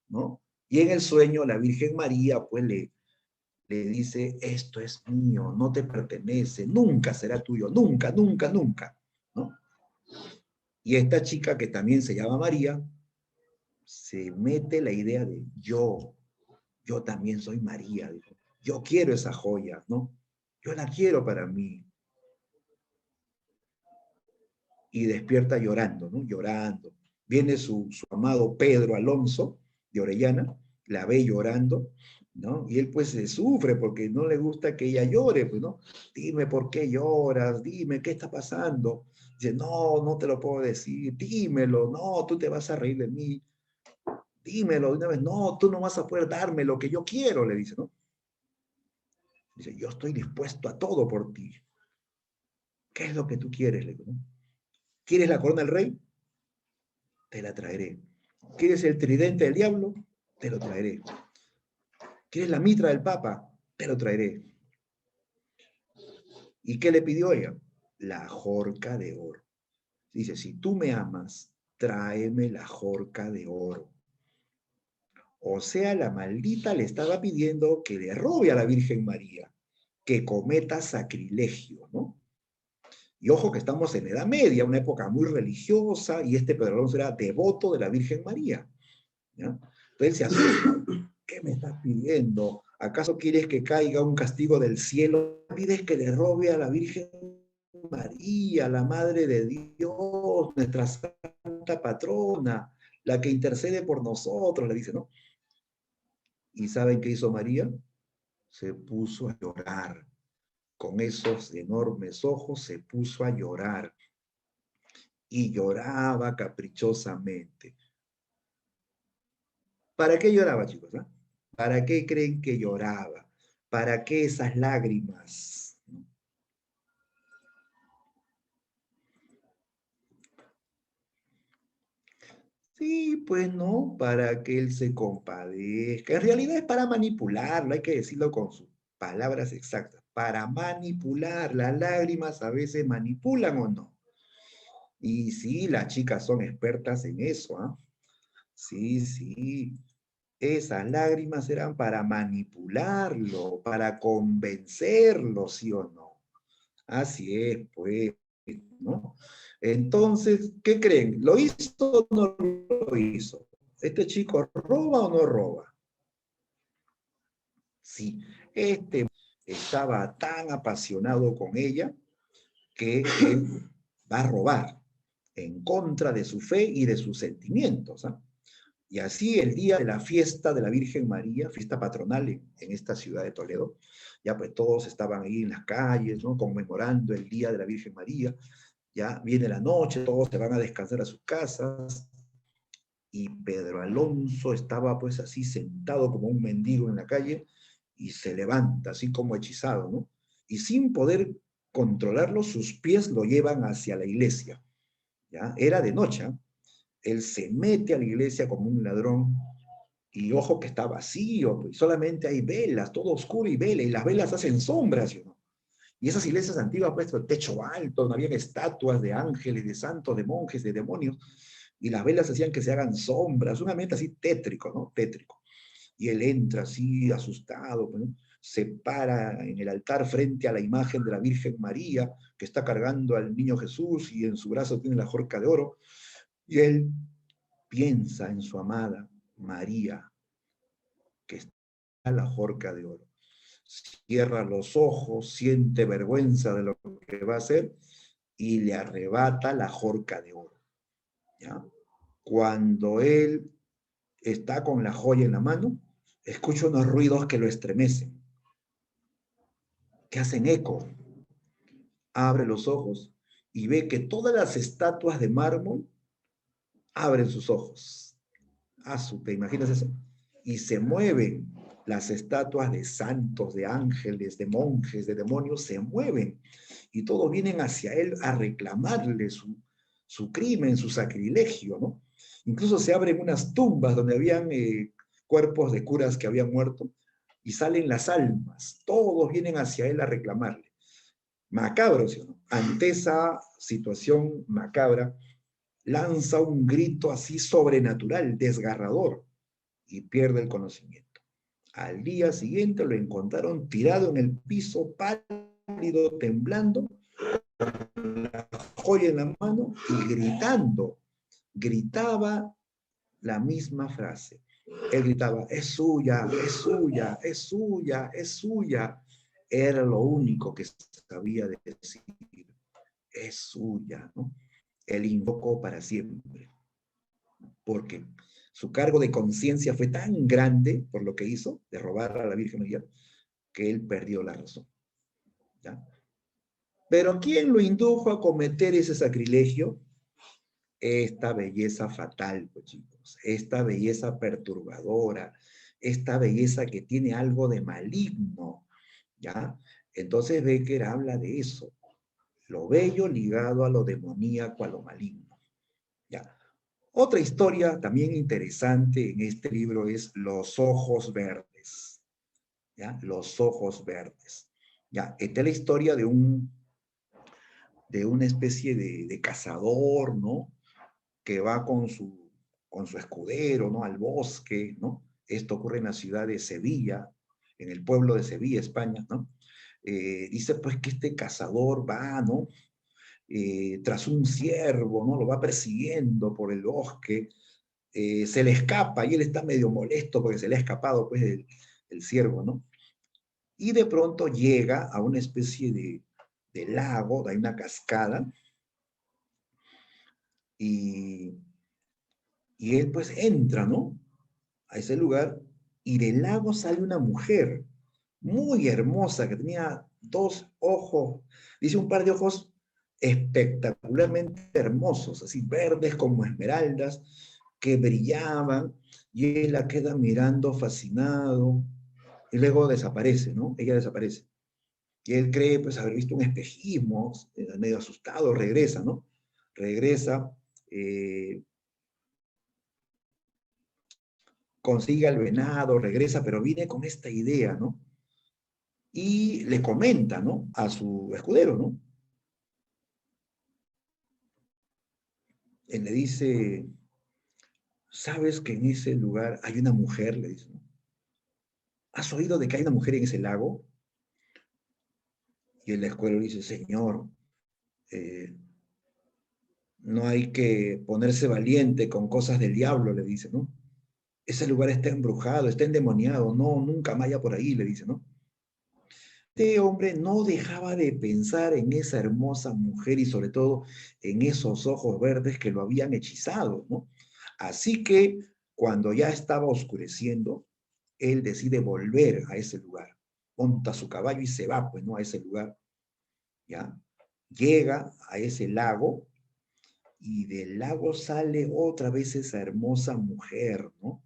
¿no? Y en el sueño la Virgen María pues le dice, esto es mío, no te pertenece, nunca será tuyo, nunca, nunca, nunca, ¿no? Y esta chica que también se llama María, se mete la idea de yo también soy María, dijo. Yo quiero esa joya, ¿no? Yo la quiero para mí. Y despierta llorando, ¿no? Llorando. Viene su amado Pedro Alonso de Orellana, la ve llorando, ¿no? Y él pues se sufre porque no le gusta que ella llore, pues, ¿no? Dime por qué lloras, dime qué está pasando. Dice, no, no te lo puedo decir, dímelo, no, tú te vas a reír de mí, dímelo de una vez, no, tú no vas a poder darme lo que yo quiero, le dice, ¿no? Dice, yo estoy dispuesto a todo por ti. ¿Qué es lo que tú quieres? Le digo, ¿no? ¿Quieres la corona del rey? Te la traeré. ¿Quieres el tridente del diablo? Te lo traeré. ¿Quieres la mitra del papa? Te lo traeré. ¿Y qué le pidió ella? La jorca de oro. Dice, si tú me amas, tráeme la jorca de oro. O sea, la maldita le estaba pidiendo que le robe a la Virgen María, que cometa sacrilegio, ¿no? Y ojo que estamos en la Edad Media, una época muy religiosa, y este Pedro Alonso era devoto de la Virgen María, ¿ya? Entonces él se asusta. ¿Qué me estás pidiendo? ¿Acaso quieres que caiga un castigo del cielo? ¿Pides que le robe a la Virgen María, la Madre de Dios, nuestra santa patrona, la que intercede por nosotros? Le dice, ¿no? ¿Y saben qué hizo María? Se puso a llorar. Con esos enormes ojos se puso a llorar. Y lloraba caprichosamente. ¿Para qué lloraba, chicos? ¿Ah? ¿Para qué creen que lloraba? ¿Para qué esas lágrimas? Sí, pues no, para que él se compadezca. En realidad es para manipularlo, hay que decirlo con sus palabras exactas. Para manipular, las lágrimas a veces manipulan o no. Y sí, las chicas son expertas en eso, ¿ah? Sí, sí. Esas lágrimas eran para manipularlo, para convencerlo, ¿sí o no? Así es, pues, ¿no? Entonces, ¿qué creen? ¿Lo hizo o no lo hizo? ¿Este chico roba o no roba? Sí, este estaba tan apasionado con ella que él va a robar en contra de su fe y de sus sentimientos, ¿ah? Y así el día de la fiesta de la Virgen María, fiesta patronal en esta ciudad de Toledo, ya pues todos estaban ahí en las calles, ¿no? Conmemorando el día de la Virgen María. Ya viene la noche, todos se van a descansar a sus casas, y Pedro Alonso estaba pues así sentado como un mendigo en la calle y se levanta así como hechizado, ¿no? Y sin poder controlarlo, sus pies lo llevan hacia la iglesia, ¿ya? Era de noche, ¿eh? Él se mete a la iglesia como un ladrón y ojo que está vacío, pues solamente hay velas, todo oscuro y vela, y las velas hacen sombras, ¿no? Y esas iglesias antiguas, pues, el techo alto, no había estatuas de ángeles, de santos, de monjes, de demonios, y las velas hacían que se hagan sombras, un ambiente así tétrico, ¿no? Tétrico. Y él entra así, asustado, ¿no? Se para en el altar frente a la imagen de la Virgen María, que está cargando al niño Jesús, y en su brazo tiene la jorca de oro, y él piensa en su amada María, que está en la jorca de oro. Cierra los ojos, siente vergüenza de lo que va a hacer, y le arrebata la jorca de oro, ¿ya? Cuando él está con la joya en la mano, escucha unos ruidos que lo estremecen, que hacen eco. Abre los ojos y ve que todas las estatuas de mármol abren sus ojos. ¿Te imaginas eso? Y se mueven las estatuas de santos, de ángeles, de monjes, de demonios, se mueven. Y todos vienen hacia él a reclamarle su crimen, su sacrilegio, ¿no? Incluso se abren unas tumbas donde habían cuerpos de curas que habían muerto y salen las almas. Todos vienen hacia él a reclamarle. Macabro, ¿sí o no? Ante esa situación macabra, lanza un grito así sobrenatural, desgarrador, y pierde el conocimiento. Al día siguiente lo encontraron tirado en el piso, pálido, temblando, la joya en la mano y gritando. Gritaba la misma frase. Él gritaba, es suya, es suya, es suya, es suya. Era lo único que sabía decir. Es suya, ¿no? Él invocó para siempre. Porque su cargo de conciencia fue tan grande por lo que hizo, de robar a la Virgen María, que él perdió la razón. ¿Ya? Pero ¿quién lo indujo a cometer ese sacrilegio? Esta belleza fatal, pues chicos, esta belleza perturbadora, esta belleza que tiene algo de maligno, ¿ya? Entonces Becker habla de eso, lo bello ligado a lo demoníaco, a lo maligno, ¿ya? Otra historia también interesante en este libro es Los ojos verdes, ¿ya? Los ojos verdes, ¿ya? Esta es la historia de una especie de cazador, ¿no? Que va con su escudero, ¿no? Al bosque, ¿no? Esto ocurre en la ciudad de Sevilla, en el pueblo de Sevilla, España, ¿no? Dice pues que este cazador va, ¿no? Tras un ciervo, ¿no? Lo va persiguiendo por el bosque, se le escapa y él está medio molesto porque se le ha escapado pues el ciervo, ¿no? Y de pronto llega a una especie de lago, hay una cascada, y él pues entra, ¿no? A ese lugar y del lago sale una mujer muy hermosa que tenía dos ojos, dice un par de ojos espectacularmente hermosos, así verdes como esmeraldas, que brillaban y él la queda mirando fascinado y luego desaparece, ¿no? Ella desaparece. Y él cree pues haber visto un espejismo, medio asustado, regresa, ¿no? Regresa, eh, consigue al venado, regresa, pero viene con esta idea, ¿no? Y le comenta, ¿no? A su escudero, ¿no? Él le dice, ¿sabes que en ese lugar hay una mujer? Le dice, ¿no? ¿Has oído de que hay una mujer en ese lago? Y el escudero dice, Señor, eh, no hay que ponerse valiente con cosas del diablo, le dice, ¿no? Ese lugar está embrujado, está endemoniado, no, nunca vaya por ahí, le dice, ¿no? Este hombre no dejaba de pensar en esa hermosa mujer y sobre todo en esos ojos verdes que lo habían hechizado, ¿no? Así que cuando ya estaba oscureciendo, él decide volver a ese lugar, monta su caballo y se va, pues, ¿no? A ese lugar, ¿ya? Llega a ese lago y del lago sale otra vez esa hermosa mujer, ¿no?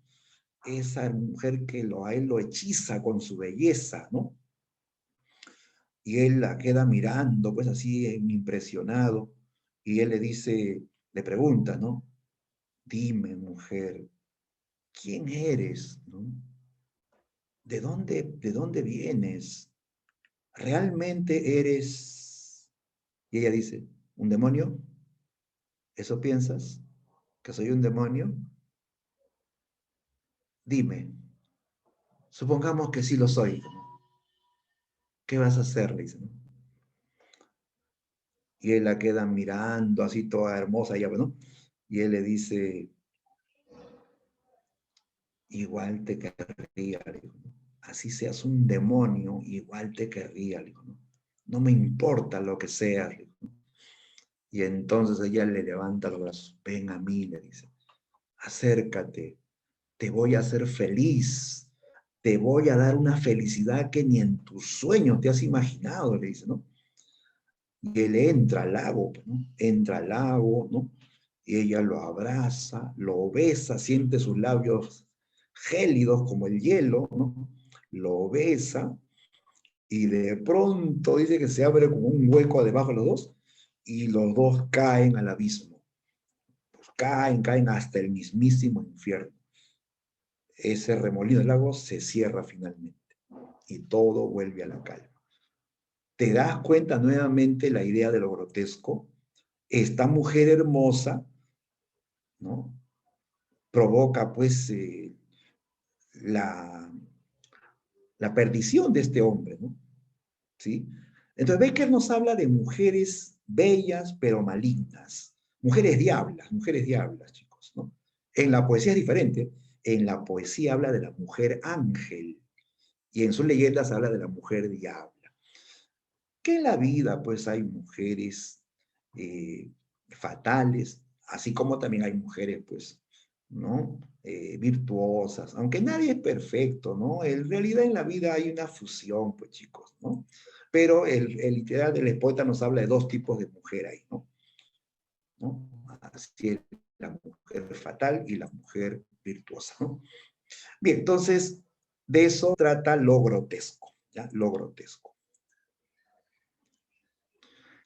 Esa mujer que a él lo hechiza con su belleza, ¿no? Y él la queda mirando, pues así impresionado, y él le dice, le pregunta, ¿no? Dime, mujer, ¿quién eres? ¿No? ¿De dónde vienes? ¿Realmente eres? Y ella dice, ¿un demonio? ¿Eso piensas? ¿Que soy un demonio? Dime, supongamos que sí lo soy. ¿Qué vas a hacer? Le dice, ¿no? Y él la queda mirando así toda hermosa, ya, ¿no? Y él le dice, igual te querría, le digo, ¿no? Así seas un demonio, igual te querría, le digo, ¿no? No me importa lo que seas, le digo, ¿no? Y entonces ella le levanta los brazos, ven a mí, le dice, acércate, te voy a hacer feliz, te voy a dar una felicidad que ni en tus sueños te has imaginado, le dice, ¿no? Y él entra al lago, ¿no? Entra al lago, ¿no? y ella lo abraza, lo besa, siente sus labios gélidos como el hielo, ¿no? Lo besa, y de pronto dice que se abre como un hueco debajo de los dos, y los dos caen al abismo. Pues caen hasta el mismísimo infierno. Ese remolino del lago se cierra finalmente, y todo vuelve a la calma. ¿Te das cuenta nuevamente la idea de lo grotesco? Esta mujer hermosa, ¿no? Provoca pues la, la perdición de este hombre, ¿no? ¿Sí? Entonces Becker nos habla de mujeres bellas pero malignas, mujeres diablas, chicos, ¿no? En la poesía es diferente, en la poesía habla de la mujer ángel y en sus leyendas habla de la mujer diabla. Que en la vida pues hay mujeres eh, fatales, así como también hay mujeres pues, ¿no? Virtuosas, aunque nadie es perfecto, ¿no? En realidad en la vida hay una fusión, pues chicos, ¿no? Pero el literal del poeta nos habla de dos tipos de mujer ahí, ¿no? ¿No? Así es, la mujer fatal y la mujer virtuosa, ¿no? Bien, entonces, de eso trata lo grotesco, ¿ya? Lo grotesco.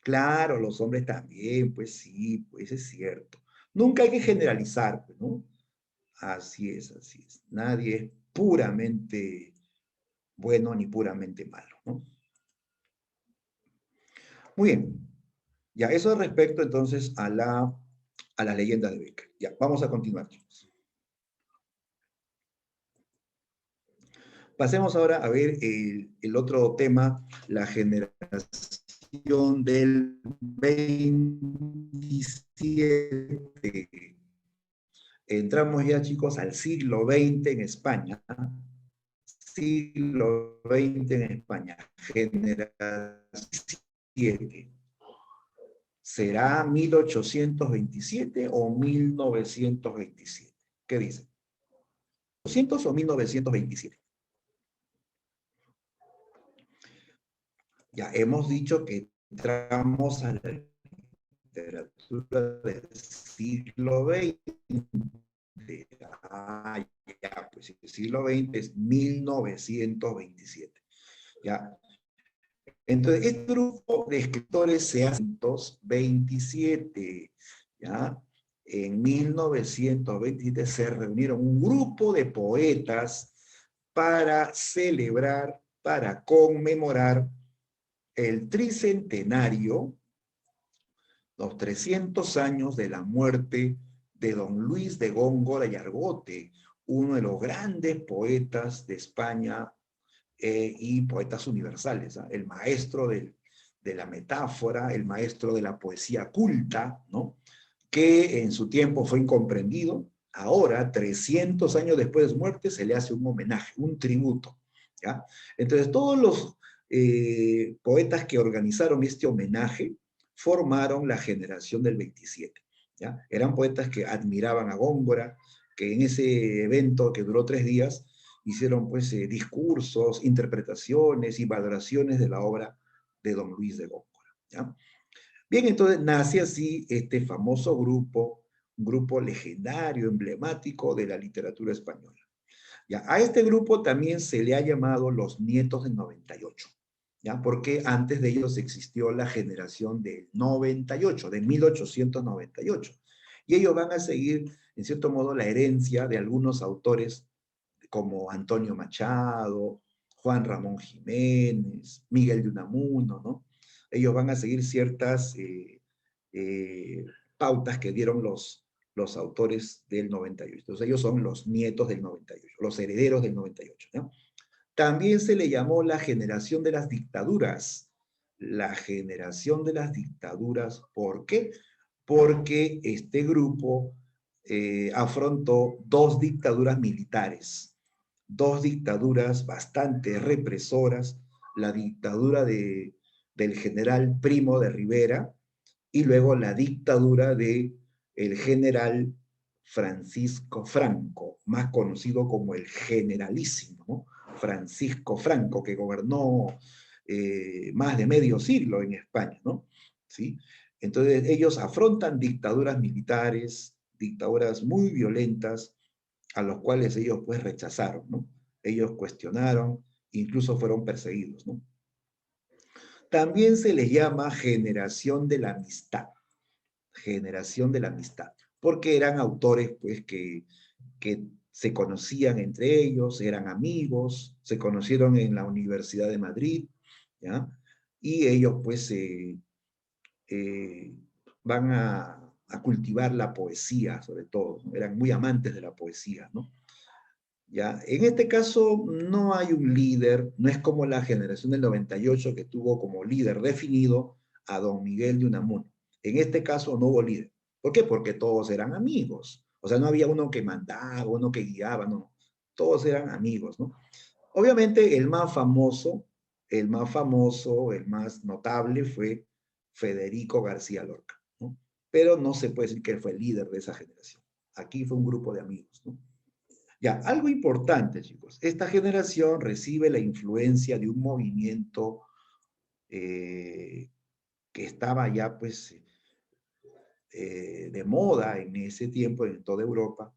Claro, los hombres también, pues sí, pues es cierto. Nunca hay que generalizar, pues, ¿no? Así es, así es. Nadie es puramente bueno ni puramente malo, ¿no? Muy bien. Ya, eso respecto entonces a la leyenda de Becker. Ya, vamos a continuar, chicos. Pasemos ahora a ver el otro tema, la generación del 27. Entramos ya, chicos, al siglo XX en España. Siglo XX en España. Generación 7. ¿Será 1827 o 1927? ¿Qué dicen? ¿200 o 1927? Ya hemos dicho que entramos a la literatura del siglo XX. Ah, ya, pues el siglo XX es 1927. Ya. Entonces, este grupo de escritores se hace en 1927, ¿ya? En 1927 se reunieron un grupo de poetas para celebrar, para conmemorar el tricentenario, los 300 años de la muerte de don Luis de Góngora y Argote, uno de los grandes poetas de España y poetas universales, ¿eh? El maestro de la metáfora, el maestro de la poesía culta, ¿no? Que en su tiempo fue incomprendido. Ahora, 300 años después de su muerte, se le hace un homenaje, un tributo. ¿Ya? Entonces, todos los poetas que organizaron este homenaje formaron la generación del 27. ¿Ya? Eran poetas que admiraban a Góngora, que en ese evento que duró 3 días, hicieron pues discursos, interpretaciones y valoraciones de la obra de don Luis de Góngora. ¿Ya? Bien, entonces nace así este famoso grupo, un grupo legendario, emblemático de la literatura española. ¿Ya? A este grupo también se le ha llamado los nietos del 98, ¿ya? Porque antes de ellos existió la generación del 98, de 1898. Y ellos van a seguir, en cierto modo, la herencia de algunos autores como Antonio Machado, Juan Ramón Jiménez, Miguel de Unamuno, ¿no? Ellos van a seguir ciertas eh, pautas que dieron los autores del 98. Entonces ellos son los nietos del 98, los herederos del 98, ¿no? También se le llamó la generación de las dictaduras. La generación de las dictaduras, ¿por qué? Porque este grupo afrontó dos dictaduras militares, dos dictaduras bastante represoras, la dictadura del general Primo de Rivera y luego la dictadura del general Francisco Franco, más conocido como el generalísimo, ¿no? Francisco Franco, que gobernó más de medio siglo en España, ¿no? ¿Sí? Entonces ellos afrontan dictaduras militares, dictaduras muy violentas, a los cuales ellos pues rechazaron, ¿no? Ellos cuestionaron, incluso fueron perseguidos, ¿no? También se les llama generación de la amistad, porque eran autores pues que se conocían entre ellos, eran amigos, se conocieron en la Universidad de Madrid, ¿ya? Y ellos pues eh, van a cultivar la poesía, sobre todo, ¿no? Eran muy amantes de la poesía, ¿no? ¿Ya? En este caso no hay un líder, no es como la generación del 98 que tuvo como líder definido a don Miguel de Unamuno. En este caso no hubo líder. ¿Por qué? Porque todos eran amigos. O sea, no había uno que mandaba, uno que guiaba, no. Todos eran amigos, ¿no? Obviamente el más notable fue Federico García Lorca, ¿no? Pero no se puede decir que él fue el líder de esa generación. Aquí fue un grupo de amigos, ¿no? Ya, algo importante, chicos. Esta generación recibe la influencia de un movimiento eh, que estaba ya, pues, de moda en ese tiempo en toda Europa.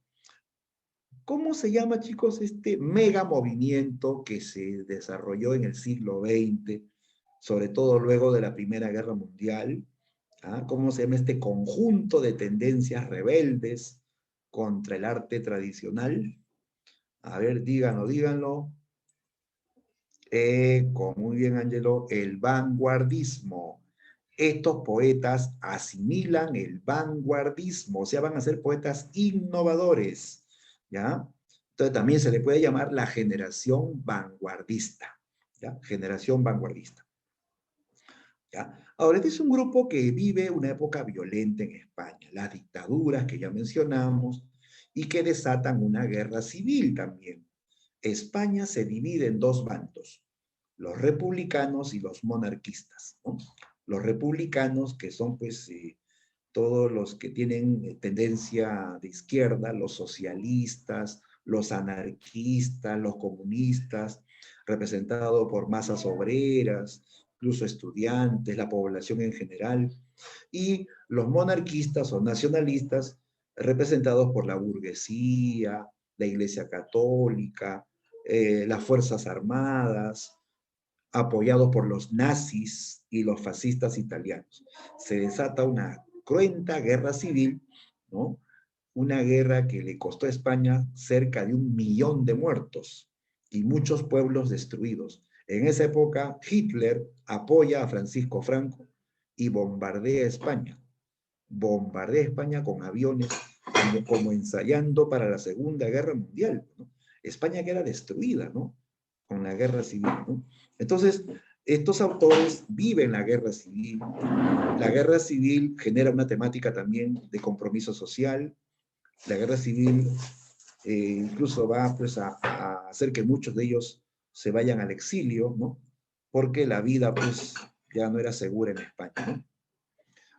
¿Cómo se llama, chicos, este mega movimiento que se desarrolló en el siglo XX, sobre todo luego de la Primera Guerra Mundial? ¿Ah? ¿Cómo se llama este conjunto de tendencias rebeldes contra el arte tradicional? A ver, díganlo, díganlo. Muy bien, Angelo, el vanguardismo. Estos poetas asimilan el vanguardismo, o sea, van a ser poetas innovadores, ¿ya? Entonces también se le puede llamar la generación vanguardista, ¿ya? Generación vanguardista, ¿ya? Ahora, este es un grupo que vive una época violenta en España, las dictaduras que ya mencionamos, y que desatan una guerra civil también. España se divide en dos bandos, los republicanos y los monarquistas, ¿no? Los republicanos, que son pues todos los que tienen tendencia de izquierda, los socialistas, los anarquistas, los comunistas, representados por masas obreras, incluso estudiantes, la población en general, y los monarquistas o nacionalistas, representados por la burguesía, la Iglesia Católica, las Fuerzas Armadas, apoyados por los nazis y los fascistas italianos. Se desata una cruenta guerra civil, ¿no? Una guerra que le costó a España cerca de 1 millón de muertos y muchos pueblos destruidos. En esa época, Hitler apoya a Francisco Franco y bombardea España. Bombardea España con aviones como ensayando para la Segunda Guerra Mundial, ¿no? España queda destruida, ¿no? Con la guerra civil, ¿no? Entonces, estos autores viven la guerra civil. La guerra civil genera una temática también de compromiso social. La guerra civil incluso va pues, a hacer que muchos de ellos se vayan al exilio, ¿no? Porque la vida pues ya no era segura en España, ¿no?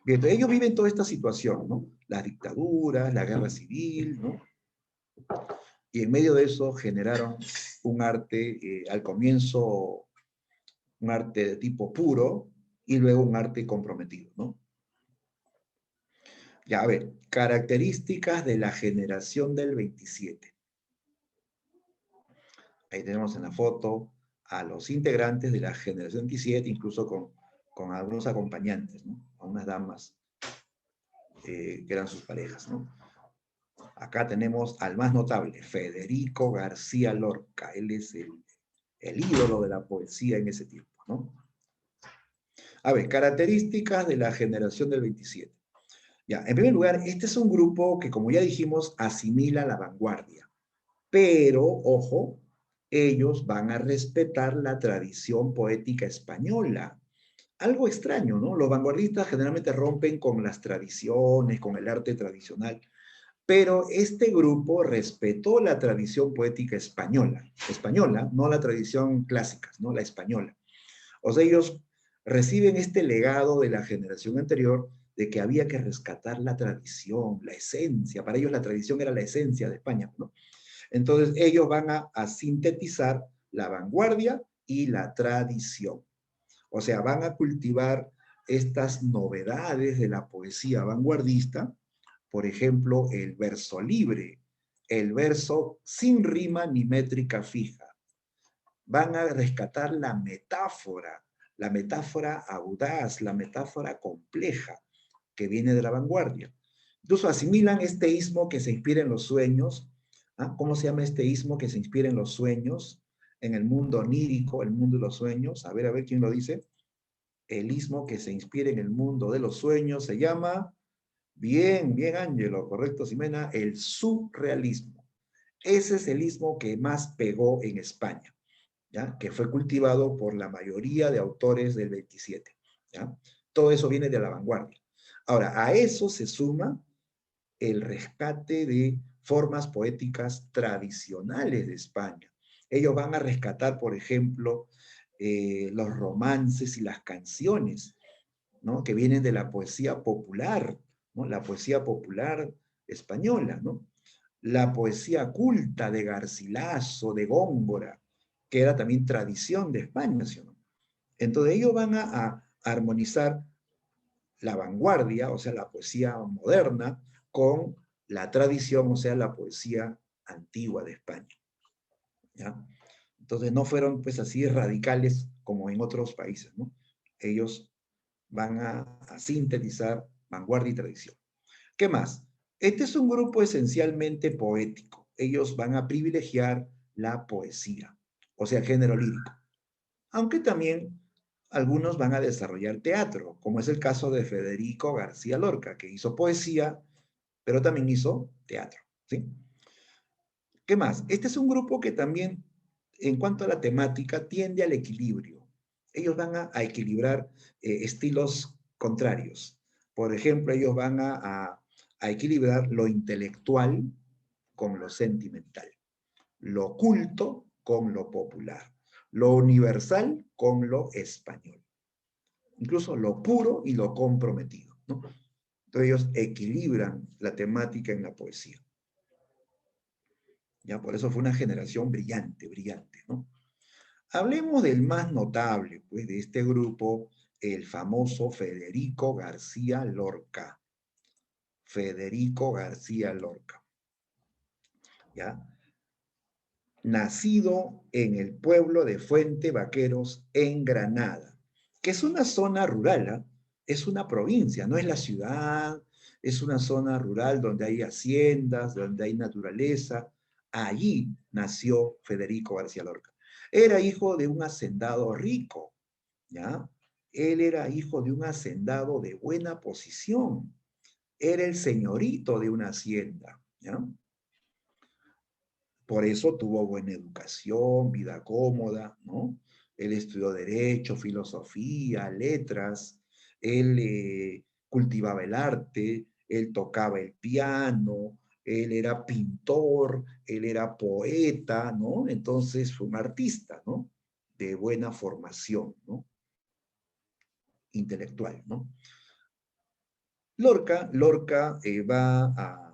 Bien, ellos viven toda esta situación, ¿no? Las dictaduras, la guerra civil, ¿no? Y en medio de eso generaron un arte, al comienzo un arte de tipo puro y luego un arte comprometido, ¿no? Ya, a ver, características de la generación del 27. Ahí tenemos en la foto a los integrantes de la generación 27, incluso con algunos acompañantes, ¿no? A unas damas que eran sus parejas, ¿no? Acá tenemos al más notable, Federico García Lorca. Él es el ídolo de la poesía en ese tiempo, ¿no? A ver, características de la generación del 27. Ya, en primer lugar, este es un grupo que, como ya dijimos, asimila la vanguardia. Pero, ojo, ellos van a respetar la tradición poética española. Algo extraño, ¿no? Los vanguardistas generalmente rompen con las tradiciones, con el arte tradicional, pero este grupo respetó la tradición poética española, no la tradición clásica, ¿no? La española. O sea, ellos reciben este legado de la generación anterior de que había que rescatar la tradición, la esencia. Para ellos la tradición era la esencia de España, ¿no? Entonces ellos van a sintetizar la vanguardia y la tradición. O sea, van a cultivar estas novedades de la poesía vanguardista, por ejemplo, el verso libre, el verso sin rima ni métrica fija. Van a rescatar la metáfora audaz, la metáfora compleja que viene de la vanguardia. Incluso asimilan este ismo que se inspira en los sueños. ¿Ah? ¿Cómo se llama este ismo que se inspira en los sueños? En el mundo onírico, el mundo de los sueños. A ver quién lo dice. El ismo que se inspira en el mundo de los sueños se llama, bien, bien, Ángelo, correcto, Ximena, el surrealismo. Ese es el ismo que más pegó en España, ¿ya? Que fue cultivado por la mayoría de autores del 27. ¿Ya? Todo eso viene de la vanguardia. Ahora, a eso se suma el rescate de formas poéticas tradicionales de España. Ellos van a rescatar, por ejemplo, los romances y las canciones, ¿no? Que vienen de la poesía popular, ¿no? La poesía popular española, ¿no? La poesía culta de Garcilaso, de Góngora, que era también tradición de España, ¿sí o no? Entonces ellos van a armonizar la vanguardia, o sea, la poesía moderna, con la tradición, o sea, la poesía antigua de España. ¿Ya? Entonces no fueron pues así radicales como en otros países, ¿no? Ellos van a sintetizar vanguardia y tradición. ¿Qué más? Este es un grupo esencialmente poético. Ellos van a privilegiar la poesía, o sea, el género lírico. Aunque también algunos van a desarrollar teatro, como es el caso de Federico García Lorca, que hizo poesía, pero también hizo teatro, ¿sí? ¿Qué más? Este es un grupo que también, en cuanto a la temática, tiende al equilibrio. Ellos van a equilibrar estilos contrarios. Por ejemplo, ellos van a equilibrar lo intelectual con lo sentimental, lo culto con lo popular, lo universal con lo español, incluso lo puro y lo comprometido, ¿no? Entonces ellos equilibran la temática en la poesía. ¿Ya? Por eso fue una generación brillante, brillante, ¿no? Hablemos del más notable, pues, de este grupo, el famoso Federico García Lorca. Federico García Lorca, ¿ya? Nacido en el pueblo de Fuente Vaqueros, en Granada, que es una zona rural, ¿eh? Es una provincia, no es la ciudad, es una zona rural donde hay haciendas, donde hay naturaleza. Allí nació Federico García Lorca. Era hijo de un hacendado rico, ¿ya? Él era hijo de un hacendado de buena posición. Era el señorito de una hacienda, ¿ya? Por eso tuvo buena educación, vida cómoda, ¿no? Él estudió derecho, filosofía, letras, él cultivaba el arte, él tocaba el piano, él era pintor, él era poeta, ¿no? Entonces fue un artista, ¿no? De buena formación, ¿no? Intelectual, ¿no? Lorca va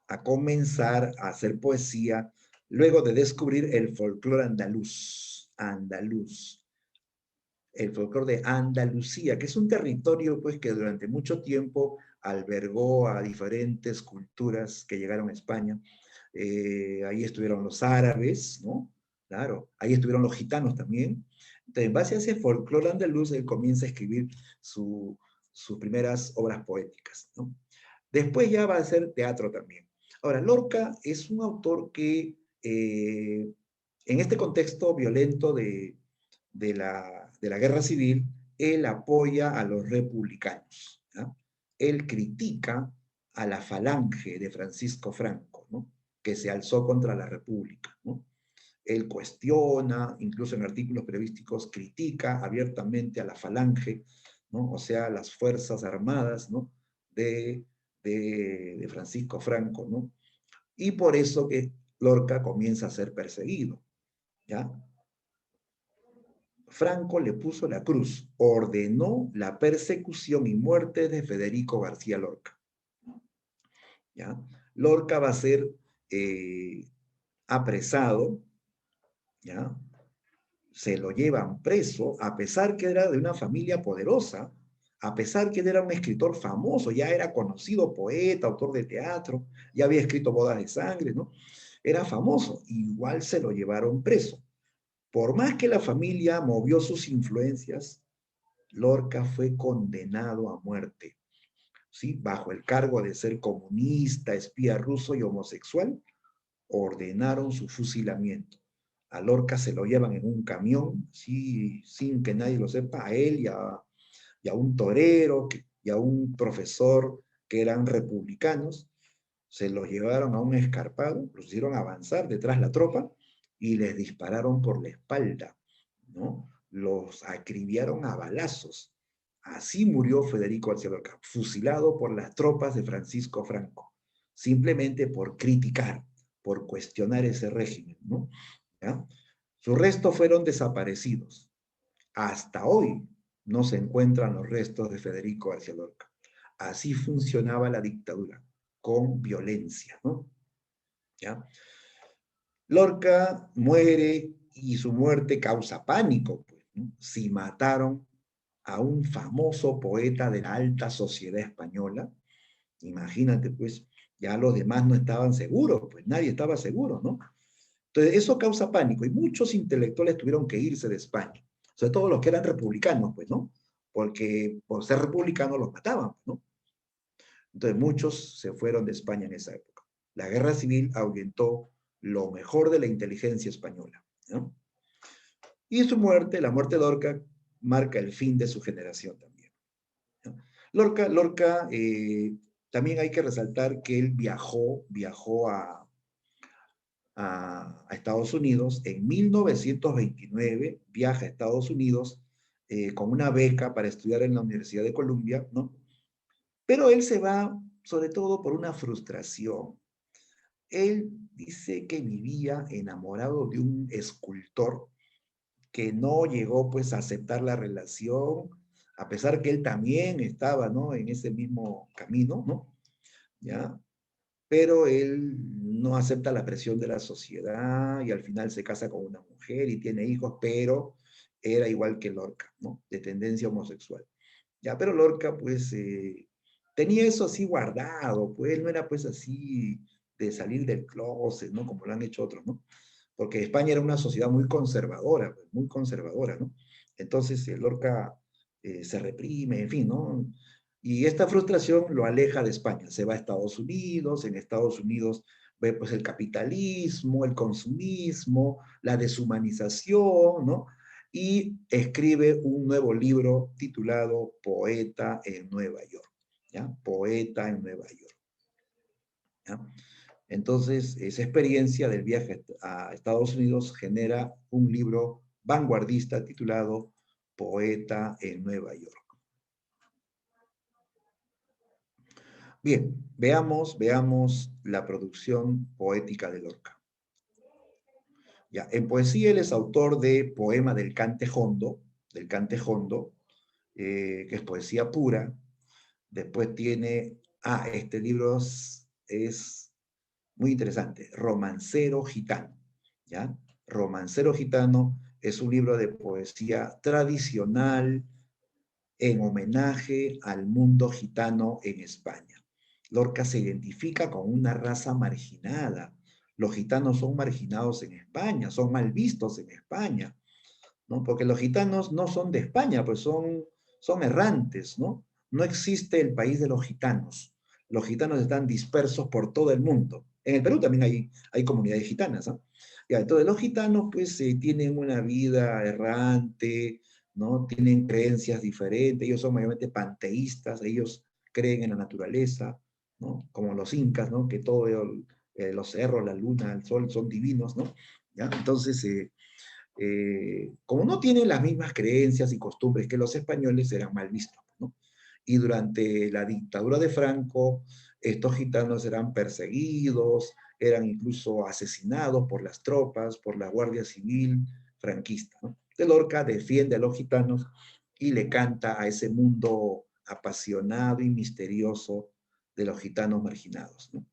a comenzar a hacer poesía luego de descubrir el folclore andaluz, el folclore de Andalucía, que es un territorio pues, que durante mucho tiempo albergó a diferentes culturas que llegaron a España. Ahí estuvieron los árabes, ¿no? Claro, ahí estuvieron los gitanos también. Entonces, en base a ese folclore andaluz, él comienza a escribir sus primeras obras poéticas, ¿no? Después ya va a hacer teatro también. Ahora, Lorca es un autor que en este contexto violento de la guerra civil, él apoya a los republicanos. ¿Ya? Él critica a la falange de Francisco Franco, ¿no? Que se alzó contra la república, ¿no? Él cuestiona, incluso en artículos periodísticos, critica abiertamente a la falange, ¿no? O sea, las fuerzas armadas, ¿no? de Francisco Franco, ¿no? Y por eso que Lorca comienza a ser perseguido, ¿ya? Franco le puso la cruz, ordenó la persecución y muerte de Federico García Lorca, ¿ya? Lorca va a ser apresado, ¿ya? se lo llevan preso, a pesar que era de una familia poderosa, a pesar que él era un escritor famoso, ya era conocido poeta, autor de teatro, ya había escrito Bodas de Sangre, ¿no? Era famoso, igual se lo llevaron preso. Por más que la familia movió sus influencias, Lorca fue condenado a muerte, ¿sí? Bajo el cargo de ser comunista, espía ruso y homosexual, ordenaron su fusilamiento. A Lorca se lo llevan en un camión, ¿sí? Sin que nadie lo sepa, a él y a un torero y a un profesor que eran republicanos, se los llevaron a un escarpado, los hicieron avanzar detrás de la tropa y les dispararon por la espalda, ¿no? Los acribillaron a balazos. Así murió Federico García Lorca, fusilado por las tropas de Francisco Franco, simplemente por criticar, por cuestionar ese régimen, ¿no? ¿Ya? Sus restos fueron desaparecidos. Hasta hoy no se encuentran los restos de Federico García Lorca. Así funcionaba la dictadura, con violencia, ¿no? ¿Ya? Lorca muere y su muerte causa pánico, pues, ¿no? Si mataron a un famoso poeta de la alta sociedad española, imagínate, pues, ya los demás no estaban seguros, pues nadie estaba seguro, ¿no? Entonces, eso causa pánico y muchos intelectuales tuvieron que irse de España, sobre todo los que eran republicanos, pues, ¿no? Porque por ser republicanos los mataban, ¿no? Entonces, muchos se fueron de España en esa época. La guerra civil ahuyentó lo mejor de la inteligencia española, ¿no? Y su muerte, la muerte de Lorca, marca el fin de su generación también, ¿no? Lorca también hay que resaltar que él viajó a Estados Unidos. En 1929 viaja a Estados Unidos con una beca para estudiar en la Universidad de Columbia, ¿no? Pero él se va sobre todo por una frustración. Él dice que vivía enamorado de un escultor que no llegó pues a aceptar la relación, a pesar que él también estaba, ¿no? En ese mismo camino, ¿no? ¿Ya? Pero él no acepta la presión de la sociedad y al final se casa con una mujer y tiene hijos, pero era igual que Lorca, ¿no? De tendencia homosexual. Ya, pero Lorca, pues, tenía eso así guardado, pues él no era pues así de salir del closet, ¿no? Como lo han hecho otros, ¿no? Porque España era una sociedad muy conservadora, ¿no? Entonces, Lorca se reprime, en fin, ¿no? Y esta frustración lo aleja de España, se va a Estados Unidos, en Estados Unidos ve pues el capitalismo, el consumismo, la deshumanización, ¿no? Y escribe un nuevo libro titulado Poeta en Nueva York, ¿ya? Poeta en Nueva York, ¿ya? Entonces, esa experiencia del viaje a Estados Unidos genera un libro vanguardista titulado Poeta en Nueva York. Bien, veamos la producción poética de Lorca. Ya, en poesía él es autor de Poema del Cante Jondo, que es poesía pura. Después tiene, este libro es muy interesante, Romancero Gitano, ¿ya? Romancero Gitano es un libro de poesía tradicional en homenaje al mundo gitano en España. Lorca se identifica con una raza marginada. Los gitanos son marginados en España, son mal vistos en España, ¿no? Porque los gitanos no son de España, pues son errantes, ¿no? No existe el país de los gitanos. Los gitanos están dispersos por todo el mundo. En el Perú también hay comunidades gitanas, ¿no? Ya, entonces los gitanos pues tienen una vida errante, ¿no? Tienen creencias diferentes, ellos son mayormente panteístas, ellos creen en la naturaleza, ¿no? Como los incas, ¿no? Que todo, los cerros, la luna, el sol son divinos, ¿no? ¿Ya? Entonces, como no tienen las mismas creencias y costumbres que los españoles, eran mal vistos, ¿no? Y durante la dictadura de Franco, estos gitanos eran perseguidos, eran incluso asesinados por las tropas, por la Guardia Civil franquista, ¿no? De Lorca defiende a los gitanos y le canta a ese mundo apasionado y misterioso de los gitanos marginados, ¿no?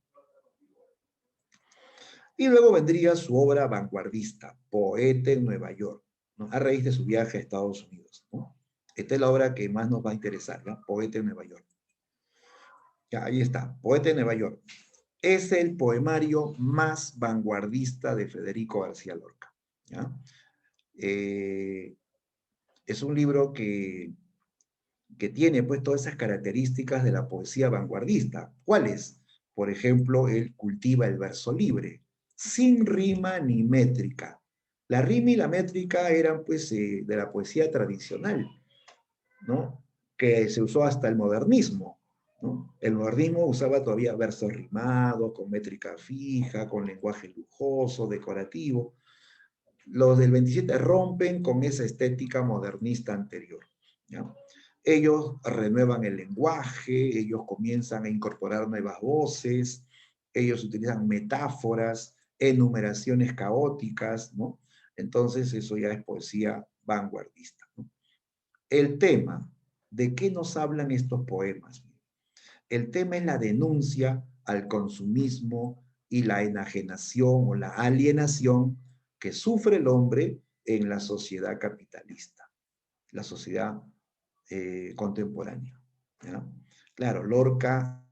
Y luego vendría su obra vanguardista, Poeta en Nueva York. ¿no? A raíz de su viaje a Estados Unidos, ¿no? Esta es la obra que más nos va a interesar, ¿ya? Poeta en Nueva York. Ya, ahí está, Poeta en Nueva York. Es el poemario más vanguardista de Federico García Lorca, ¿ya? Eh, es un libro que tiene pues todas esas características de la poesía vanguardista. ¿Cuáles? Por ejemplo, él cultiva el verso libre, sin rima ni métrica. La rima y la métrica eran pues de la poesía tradicional, ¿no? Que se usó hasta el modernismo, ¿no? El modernismo usaba todavía versos rimados, con métrica fija, con lenguaje lujoso, decorativo. Los del 27 rompen con esa estética modernista anterior, ¿ya? Ellos renuevan el lenguaje, ellos comienzan a incorporar nuevas voces, ellos utilizan metáforas, enumeraciones caóticas, ¿no? Entonces eso ya es poesía vanguardista, ¿no? El tema, ¿de qué nos hablan estos poemas? El tema es la denuncia al consumismo y la enajenación o la alienación que sufre el hombre en la sociedad capitalista, la sociedad contemporánea, ¿ya? Claro, Lorca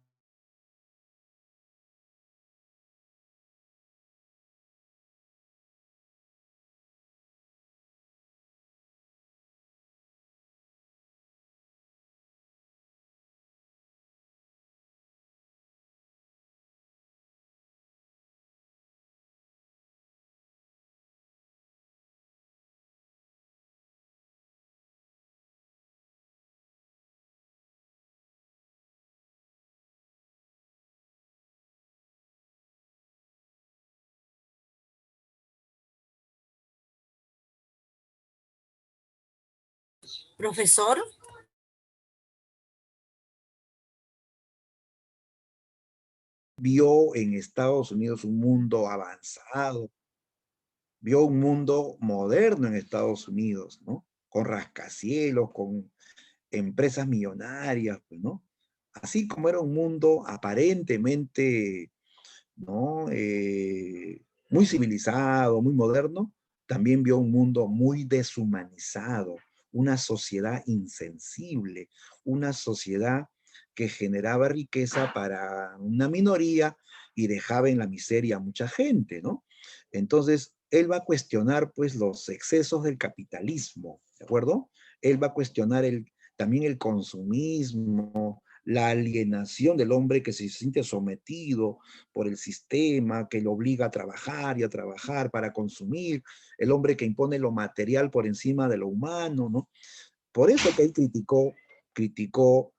Profesor, vio en Estados Unidos un mundo avanzado, vio un mundo moderno en Estados Unidos, ¿no? Con rascacielos, con empresas millonarias, pues, ¿no? Así como era un mundo aparentemente, ¿no? Muy civilizado, muy moderno, también vio un mundo muy deshumanizado, una sociedad insensible, una sociedad que generaba riqueza para una minoría y dejaba en la miseria a mucha gente, ¿no? Entonces, él va a cuestionar, pues, los excesos del capitalismo, ¿de acuerdo? Él va a cuestionar también el consumismo, la alienación del hombre que se siente sometido por el sistema, que lo obliga a trabajar y a trabajar para consumir, el hombre que impone lo material por encima de lo humano, ¿no? Por eso que él criticó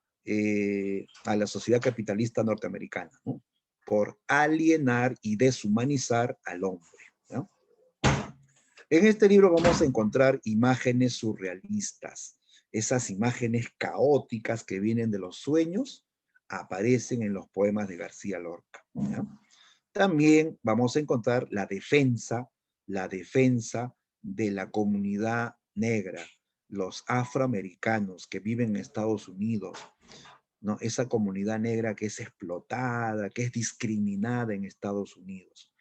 a la sociedad capitalista norteamericana, ¿no? Por alienar y deshumanizar al hombre, ¿no? En este libro vamos a encontrar imágenes surrealistas. Esas imágenes caóticas que vienen de los sueños aparecen en los poemas de García Lorca, ¿ya? También vamos a encontrar la defensa de la comunidad negra, los afroamericanos que viven en Estados Unidos, ¿no? Esa comunidad negra que es explotada, que es discriminada en Estados Unidos.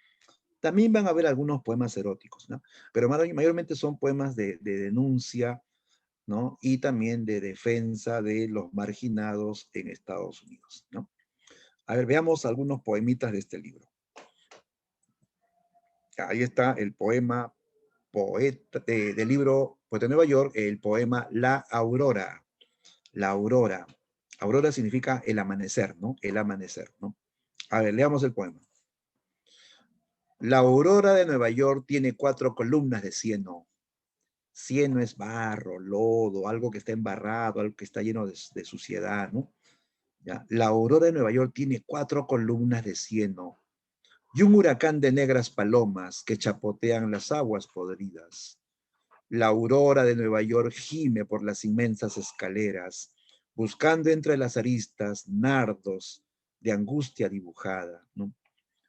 También van a haber algunos poemas eróticos, ¿no? Pero mayormente son poemas de denuncia, ¿no? Y también de defensa de los marginados en Estados Unidos, ¿no? A ver, veamos algunos poemitas de este libro. Ahí está el poema poeta, del libro Poeta de Nueva York, el poema La Aurora. La Aurora. Aurora significa el amanecer, ¿no? El amanecer, ¿no? A ver, leamos el poema. La aurora de Nueva York tiene 4 columnas de cieno. Cieno es barro, lodo, algo que está embarrado, algo que está lleno de suciedad, ¿no? ¿Ya? La aurora de Nueva York tiene 4 columnas de cieno y un huracán de negras palomas que chapotean las aguas podridas. La aurora de Nueva York gime por las inmensas escaleras, buscando entre las aristas nardos de angustia dibujada, ¿no?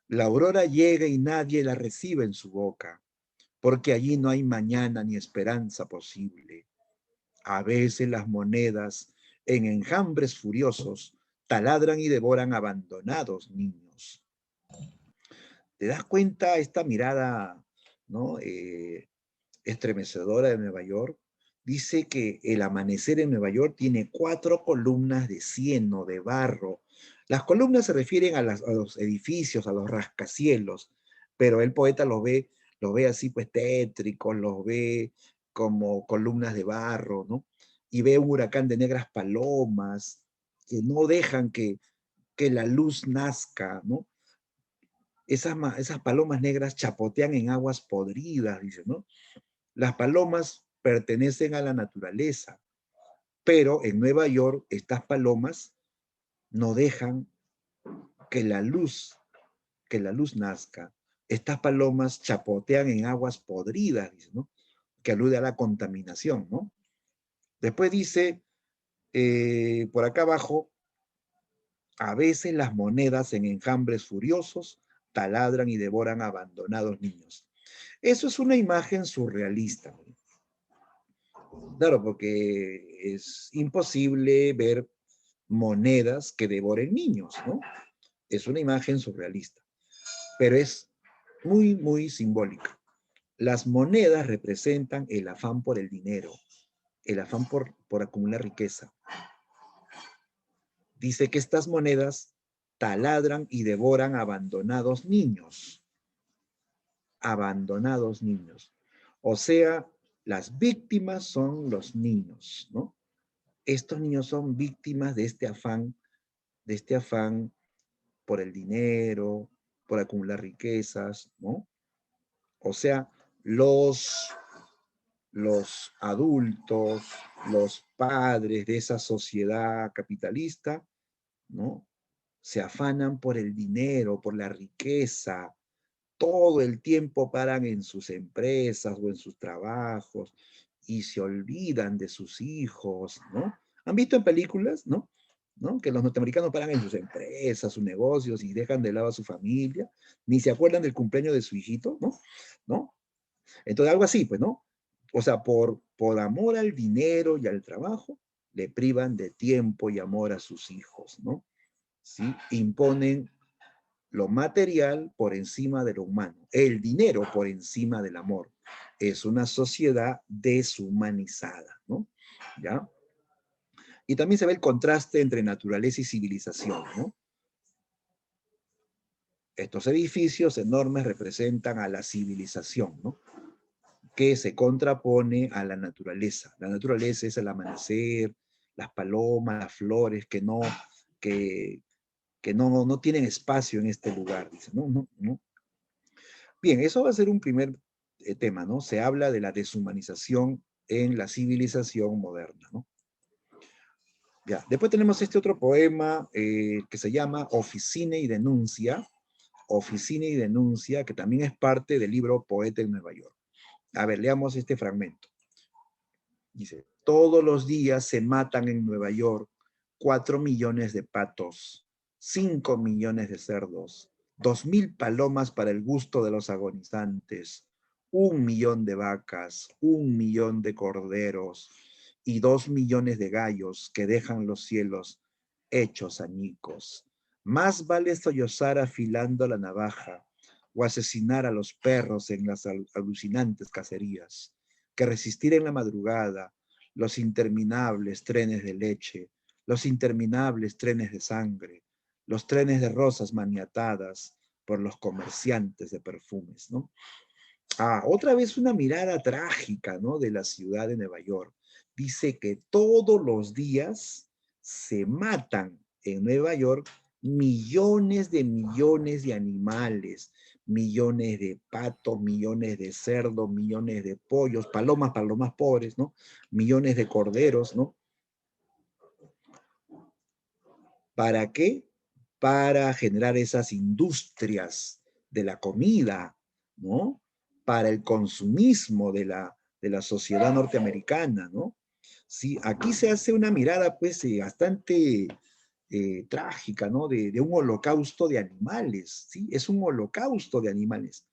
La aurora llega y nadie la recibe en su boca, porque allí no hay mañana ni esperanza posible. A veces las monedas, en enjambres furiosos, taladran y devoran abandonados niños. ¿Te das cuenta esta mirada, ¿no? estremecedora de Nueva York, dice que el amanecer en Nueva York tiene 4 columnas de cieno, de barro. Las columnas se refieren a los edificios, a los rascacielos, pero el poeta los ve así pues tétricos, los ve como columnas de barro, ¿no? Y ve un huracán de negras palomas que no dejan que la luz nazca, ¿no? Esas palomas negras chapotean en aguas podridas, dice, ¿no? Las palomas pertenecen a la naturaleza, pero en Nueva York estas palomas no dejan que la luz, que la luz nazca. Estas palomas chapotean en aguas podridas, dice, ¿no? Que alude a la contaminación, ¿no? Después dice, por acá abajo, a veces las monedas en enjambres furiosos taladran y devoran abandonados niños. Eso es una imagen surrealista. Claro, porque es imposible ver monedas que devoren niños, ¿no? Es una imagen surrealista, pero es muy, muy simbólica. Las monedas representan el afán por el dinero, el afán por acumular riqueza. Dice que estas monedas taladran y devoran abandonados niños. Abandonados niños. O sea, las víctimas son los niños, ¿no? Estos niños son víctimas de este afán por el dinero, por acumular riquezas, ¿no? O sea, los adultos, los padres de esa sociedad capitalista, ¿no? Se afanan por el dinero, por la riqueza, todo el tiempo paran en sus empresas o en sus trabajos y se olvidan de sus hijos, ¿no? ¿Han visto en películas, no? ¿No? Que los norteamericanos paran en sus empresas, sus negocios y dejan de lado a su familia, ni se acuerdan del cumpleaños de su hijito, ¿no? ¿No? Entonces, algo así, pues, ¿no? O sea, por amor al dinero y al trabajo, le privan de tiempo y amor a sus hijos, ¿no? ¿Sí? Imponen lo material por encima de lo humano, el dinero por encima del amor. Es una sociedad deshumanizada, ¿no? ¿Ya? Y también se ve el contraste entre naturaleza y civilización, ¿no? Estos edificios enormes representan a la civilización, ¿no? Que se contrapone a la naturaleza. La naturaleza es el amanecer, las palomas, las flores que, que no tienen espacio en este lugar, dice, no, no, no. Bien, eso va a ser un primer tema, ¿no? Se habla de la deshumanización en la civilización moderna, ¿no? Ya, después tenemos este otro poema que se llama Oficina y Denuncia, que también es parte del libro Poeta en Nueva York. A ver, leamos este fragmento. Dice, todos los días se matan en Nueva York 4 millones de patos, 5 millones de cerdos, 2.000 palomas para el gusto de los agonizantes, 1 millón de vacas, 1 millón de corderos y 2 millones de gallos que dejan los cielos hechos añicos. Más vale sollozar afilando la navaja o asesinar a los perros en las alucinantes cacerías que resistir en la madrugada los interminables trenes de leche, los interminables trenes de sangre, los trenes de rosas maniatadas por los comerciantes de perfumes, ¿no? Otra vez una mirada trágica, ¿no? De la ciudad de Nueva York. Dice que todos los días se matan en Nueva York millones de animales, millones de patos, millones de cerdos, millones de pollos, palomas pobres, ¿no? Millones de corderos, ¿no? ¿Para qué? Para generar esas industrias de la comida, ¿no? Para el consumismo de la sociedad norteamericana, ¿no? Sí, aquí se hace una mirada, pues, bastante trágica, ¿no? De un holocausto de animales, ¿sí? Es un holocausto de animales.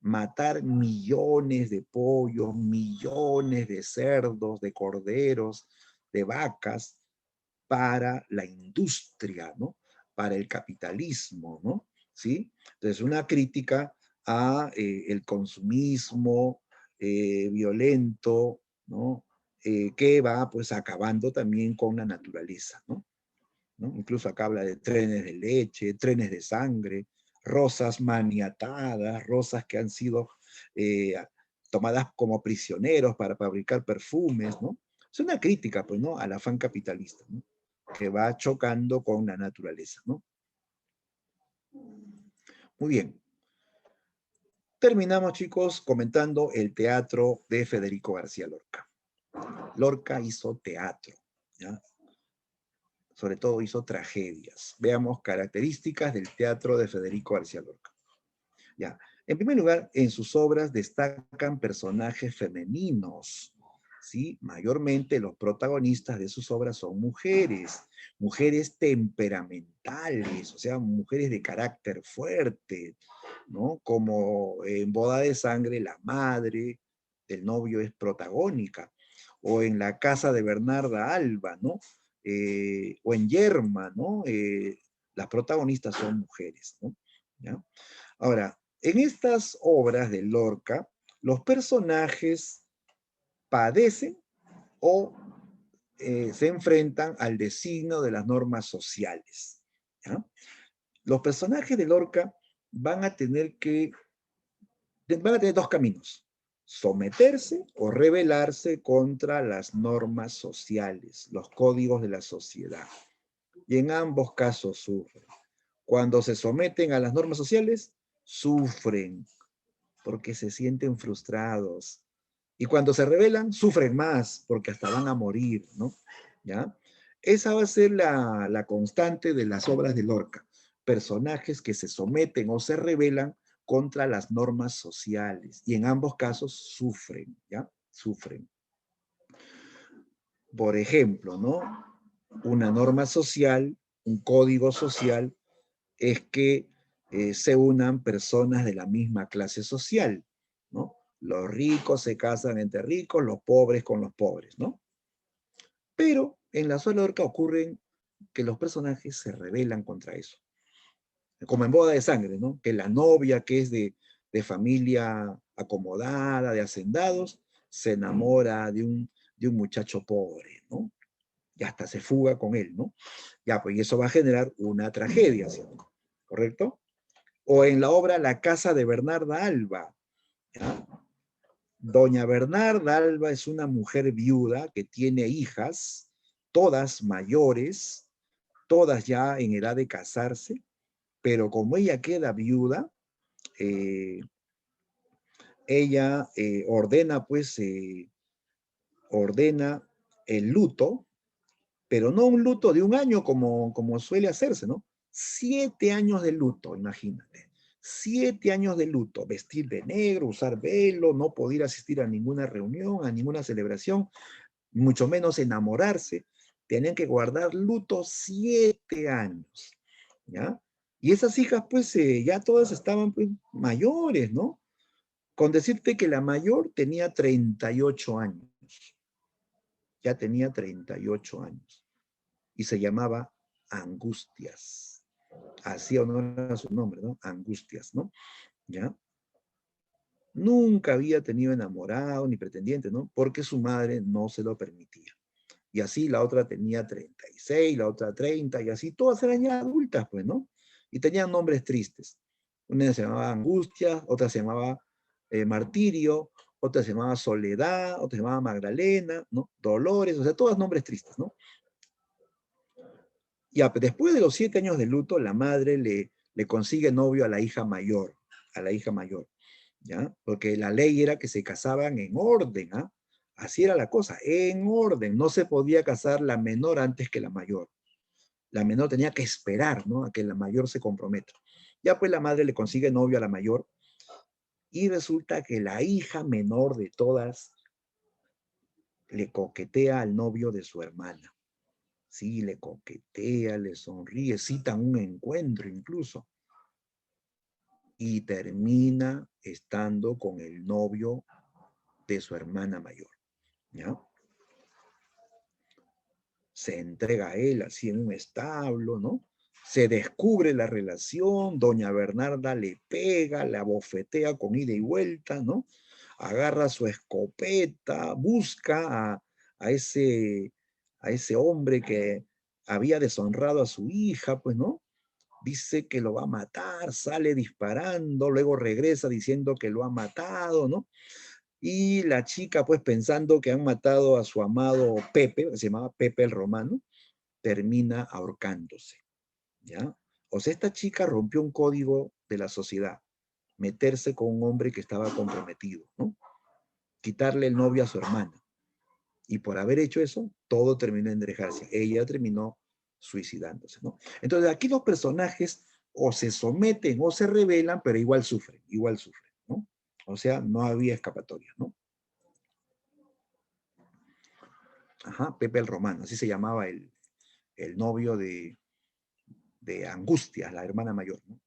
Matar millones de pollos, millones de cerdos, de corderos, de vacas, para la industria, ¿no? Para el capitalismo, ¿no? ¿Sí? Entonces, una crítica a el consumismo, violento, ¿no? Que va pues acabando también con la naturaleza, ¿no? ¿No? Incluso acá habla de trenes de leche, trenes de sangre, rosas maniatadas, rosas que han sido eh, tomadas como prisioneros para fabricar perfumes, ¿no? Es una crítica, pues, ¿no? Al afán capitalista, ¿no? Que va chocando con la naturaleza, ¿no? Muy bien. Terminamos, chicos, comentando el teatro de Federico García Lorca. Lorca hizo teatro, ¿ya? Sobre todo hizo tragedias. Veamos características del teatro de Federico García Lorca. Ya. En primer lugar, en sus obras destacan personajes femeninos, ¿sí? Mayormente los protagonistas de sus obras son mujeres, mujeres temperamentales, o sea, mujeres de carácter fuerte, ¿no? Como en Boda de Sangre, la madre del novio es protagónica, o en La Casa de Bernarda Alba, ¿no? O en Yerma, ¿no? Las protagonistas son mujeres, ¿no? ¿Ya? Ahora, en estas obras de Lorca, los personajes padecen o se enfrentan al designio de las normas sociales, ¿ya? Los personajes de Lorca van a tener dos caminos: someterse o rebelarse contra las normas sociales, los códigos de la sociedad. Y en ambos casos sufren. Cuando se someten a las normas sociales, sufren porque se sienten frustrados. Y cuando se rebelan, sufren más porque hasta van a morir, ¿no? ¿Ya? Esa va a ser la constante de las obras de Lorca. Personajes que se someten o se rebelan contra las normas sociales. Y en ambos casos sufren, ¿ya? Sufren. Por ejemplo, ¿no? Una norma social, un código social, es que se unan personas de la misma clase social, ¿no? Los ricos se casan entre ricos, los pobres con los pobres, ¿no? Pero en la sola Lorca ocurren que los personajes se rebelan contra eso. Como en Boda de Sangre, ¿no? Que la novia que es de familia acomodada, de hacendados, se enamora de un muchacho pobre, ¿no? Y hasta se fuga con él, ¿no? Ya, pues y eso va a generar una tragedia, ¿cierto? ¿Correcto? O en la obra La Casa de Bernarda Alba, ¿ya? Doña Bernarda Alba es una mujer viuda que tiene hijas, todas mayores, todas ya en edad de casarse, pero como ella queda viuda, eh, ella ordena el luto, pero no un luto de un año como suele hacerse, ¿no? 7 años de luto, imagínate. 7 años de luto, vestir de negro, usar velo, no poder asistir a ninguna reunión, a ninguna celebración, mucho menos enamorarse. Tenían que guardar luto 7 años, ¿ya? Y esas hijas, pues, ya todas estaban, pues, mayores, ¿no? Con decirte que la mayor tenía 38 años, ya tenía 38 años, y se llamaba Angustias. Así honor a su nombre, ¿no? Angustias, ¿no? ¿Ya? Nunca había tenido enamorado ni pretendiente, ¿no? Porque su madre no se lo permitía. Y así la otra tenía 36, la otra 30, y así todas eran ya adultas, pues, ¿no? Y tenían nombres tristes. Una se llamaba Angustia, otra se llamaba Martirio, otra se llamaba Soledad, otra se llamaba Magdalena, ¿no? Dolores, o sea, todos nombres tristes, ¿no? Ya, después de los 7 años de luto, la madre le consigue novio a la hija mayor, ¿ya? Porque la ley era que se casaban en orden, ¿ah? Así era la cosa, en orden. No se podía casar la menor antes que la mayor. La menor tenía que esperar, ¿no? A que la mayor se comprometa. Ya pues la madre le consigue novio a la mayor y resulta que la hija menor de todas le coquetea al novio de su hermana. Sí, le coquetea, le sonríe, citan un encuentro incluso. Y termina estando con el novio de su hermana mayor, ¿ya? Se entrega a él así en un establo, ¿no? Se descubre la relación, doña Bernarda le pega, la bofetea con ida y vuelta, ¿no? agarra su escopeta, busca a ese, a ese hombre que había deshonrado a su hija, pues, ¿no? Dice que lo va a matar, sale disparando, luego regresa diciendo que lo ha matado, ¿no? Y la chica, pues pensando que han matado a su amado Pepe, se llamaba Pepe el Romano, termina ahorcándose, ¿ya? O sea, esta chica rompió un código de la sociedad, meterse con un hombre que estaba comprometido, ¿no? Quitarle el novio a su hermana. Y por haber hecho eso, todo terminó en dejarse. Ella terminó suicidándose, ¿no? Entonces, aquí los personajes o se someten o se rebelan, pero igual sufren, ¿no? O sea, no había escapatoria, ¿no? Ajá, Pepe el Romano, así se llamaba el novio de Angustia, la hermana mayor, ¿no?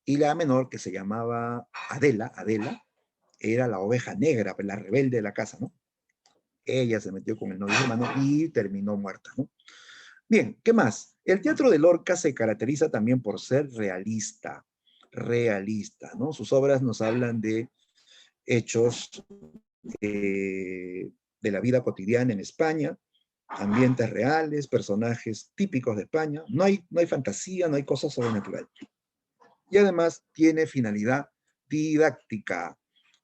Y la menor, que se llamaba Adela, era la oveja negra, pues, la rebelde de la casa, ¿no? Ella se metió con el novio hermano y terminó muerta, ¿no? Bien, ¿qué más? El teatro de Lorca se caracteriza también por ser realista, ¿no? Sus obras nos hablan de hechos de la vida cotidiana en España, ambientes reales, personajes típicos de España. No hay fantasía, no hay cosas sobrenaturales. Y además tiene finalidad didáctica,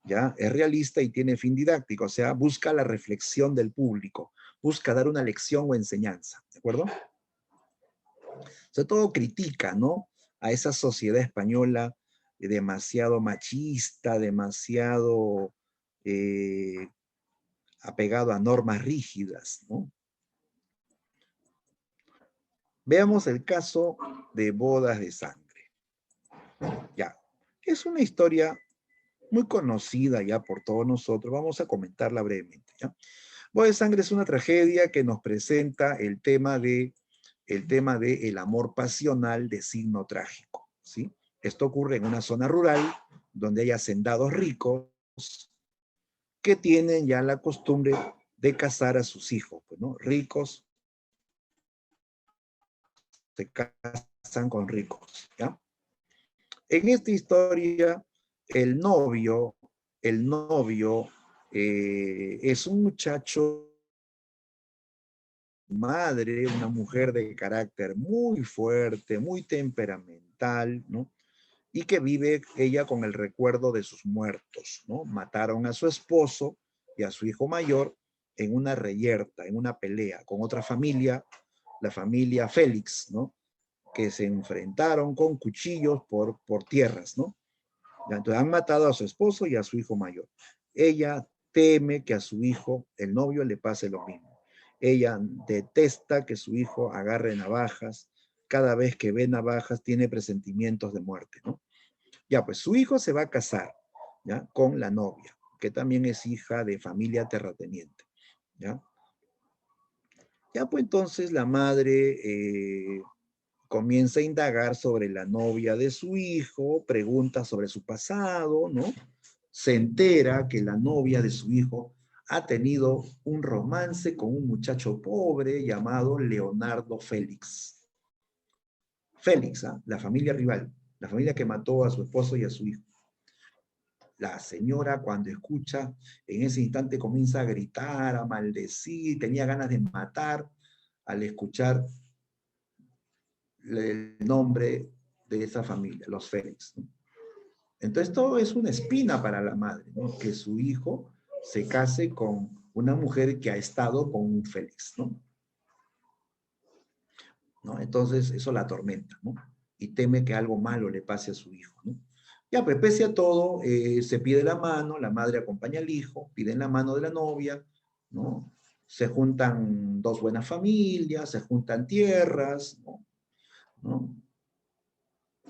¿ya? Es realista y tiene fin didáctico, o sea, busca la reflexión del público, busca dar una lección o enseñanza, ¿de acuerdo? Sobre todo critica, ¿no? A esa sociedad española demasiado machista, demasiado eh, apegado a normas rígidas, ¿no? Veamos el caso de Bodas de Sangre. Ya, es una historia muy conocida ya por todos nosotros. Vamos a comentarla brevemente, ¿ya? Bodas de Sangre es una tragedia que nos presenta el tema de el amor pasional de signo trágico, ¿sí? Esto ocurre en una zona rural donde hay hacendados ricos que tienen ya la costumbre de casar a sus hijos, pues, ¿no? Ricos se casan con ricos, ¿ya? En esta historia, el novio, el novio es un muchacho, madre, una mujer de carácter muy fuerte, muy temperamental, ¿no? Y que vive ella con el recuerdo de sus muertos, ¿no? Mataron a su esposo y a su hijo mayor en una reyerta, en una pelea con otra familia, la familia Félix, ¿no? Que se enfrentaron con cuchillos por tierras, ¿no? Entonces han matado a su esposo y a su hijo mayor. Ella teme que a su hijo, el novio, le pase lo mismo. Ella detesta que su hijo agarre navajas. Cada vez que ve navajas tiene presentimientos de muerte, ¿no? Ya, pues su hijo se va a casar, ¿ya? Con la novia, que también es hija de familia terrateniente, ¿ya? Ya, pues entonces la madre comienza a indagar sobre la novia de su hijo, pregunta sobre su pasado, ¿no? Se entera que la novia de su hijo ha tenido un romance con un muchacho pobre llamado Leonardo Félix. Félix, ¿ah? La familia rival, la familia que mató a su esposo y a su hijo. La señora, cuando escucha, en ese instante comienza a gritar, a maldecir, tenía ganas de matar al escuchar el nombre de esa familia, los Félix, ¿no? Entonces todo es una espina para la madre, ¿no? Que su hijo se case con una mujer que ha estado con un Félix, ¿no? ¿No? Entonces eso la atormenta, ¿no? Y teme que algo malo le pase a su hijo, ¿no? Ya, pues pese a todo, se pide la mano, la madre acompaña al hijo, piden la mano de la novia, ¿no? Se juntan dos buenas familias, se juntan tierras, ¿no? ¿No?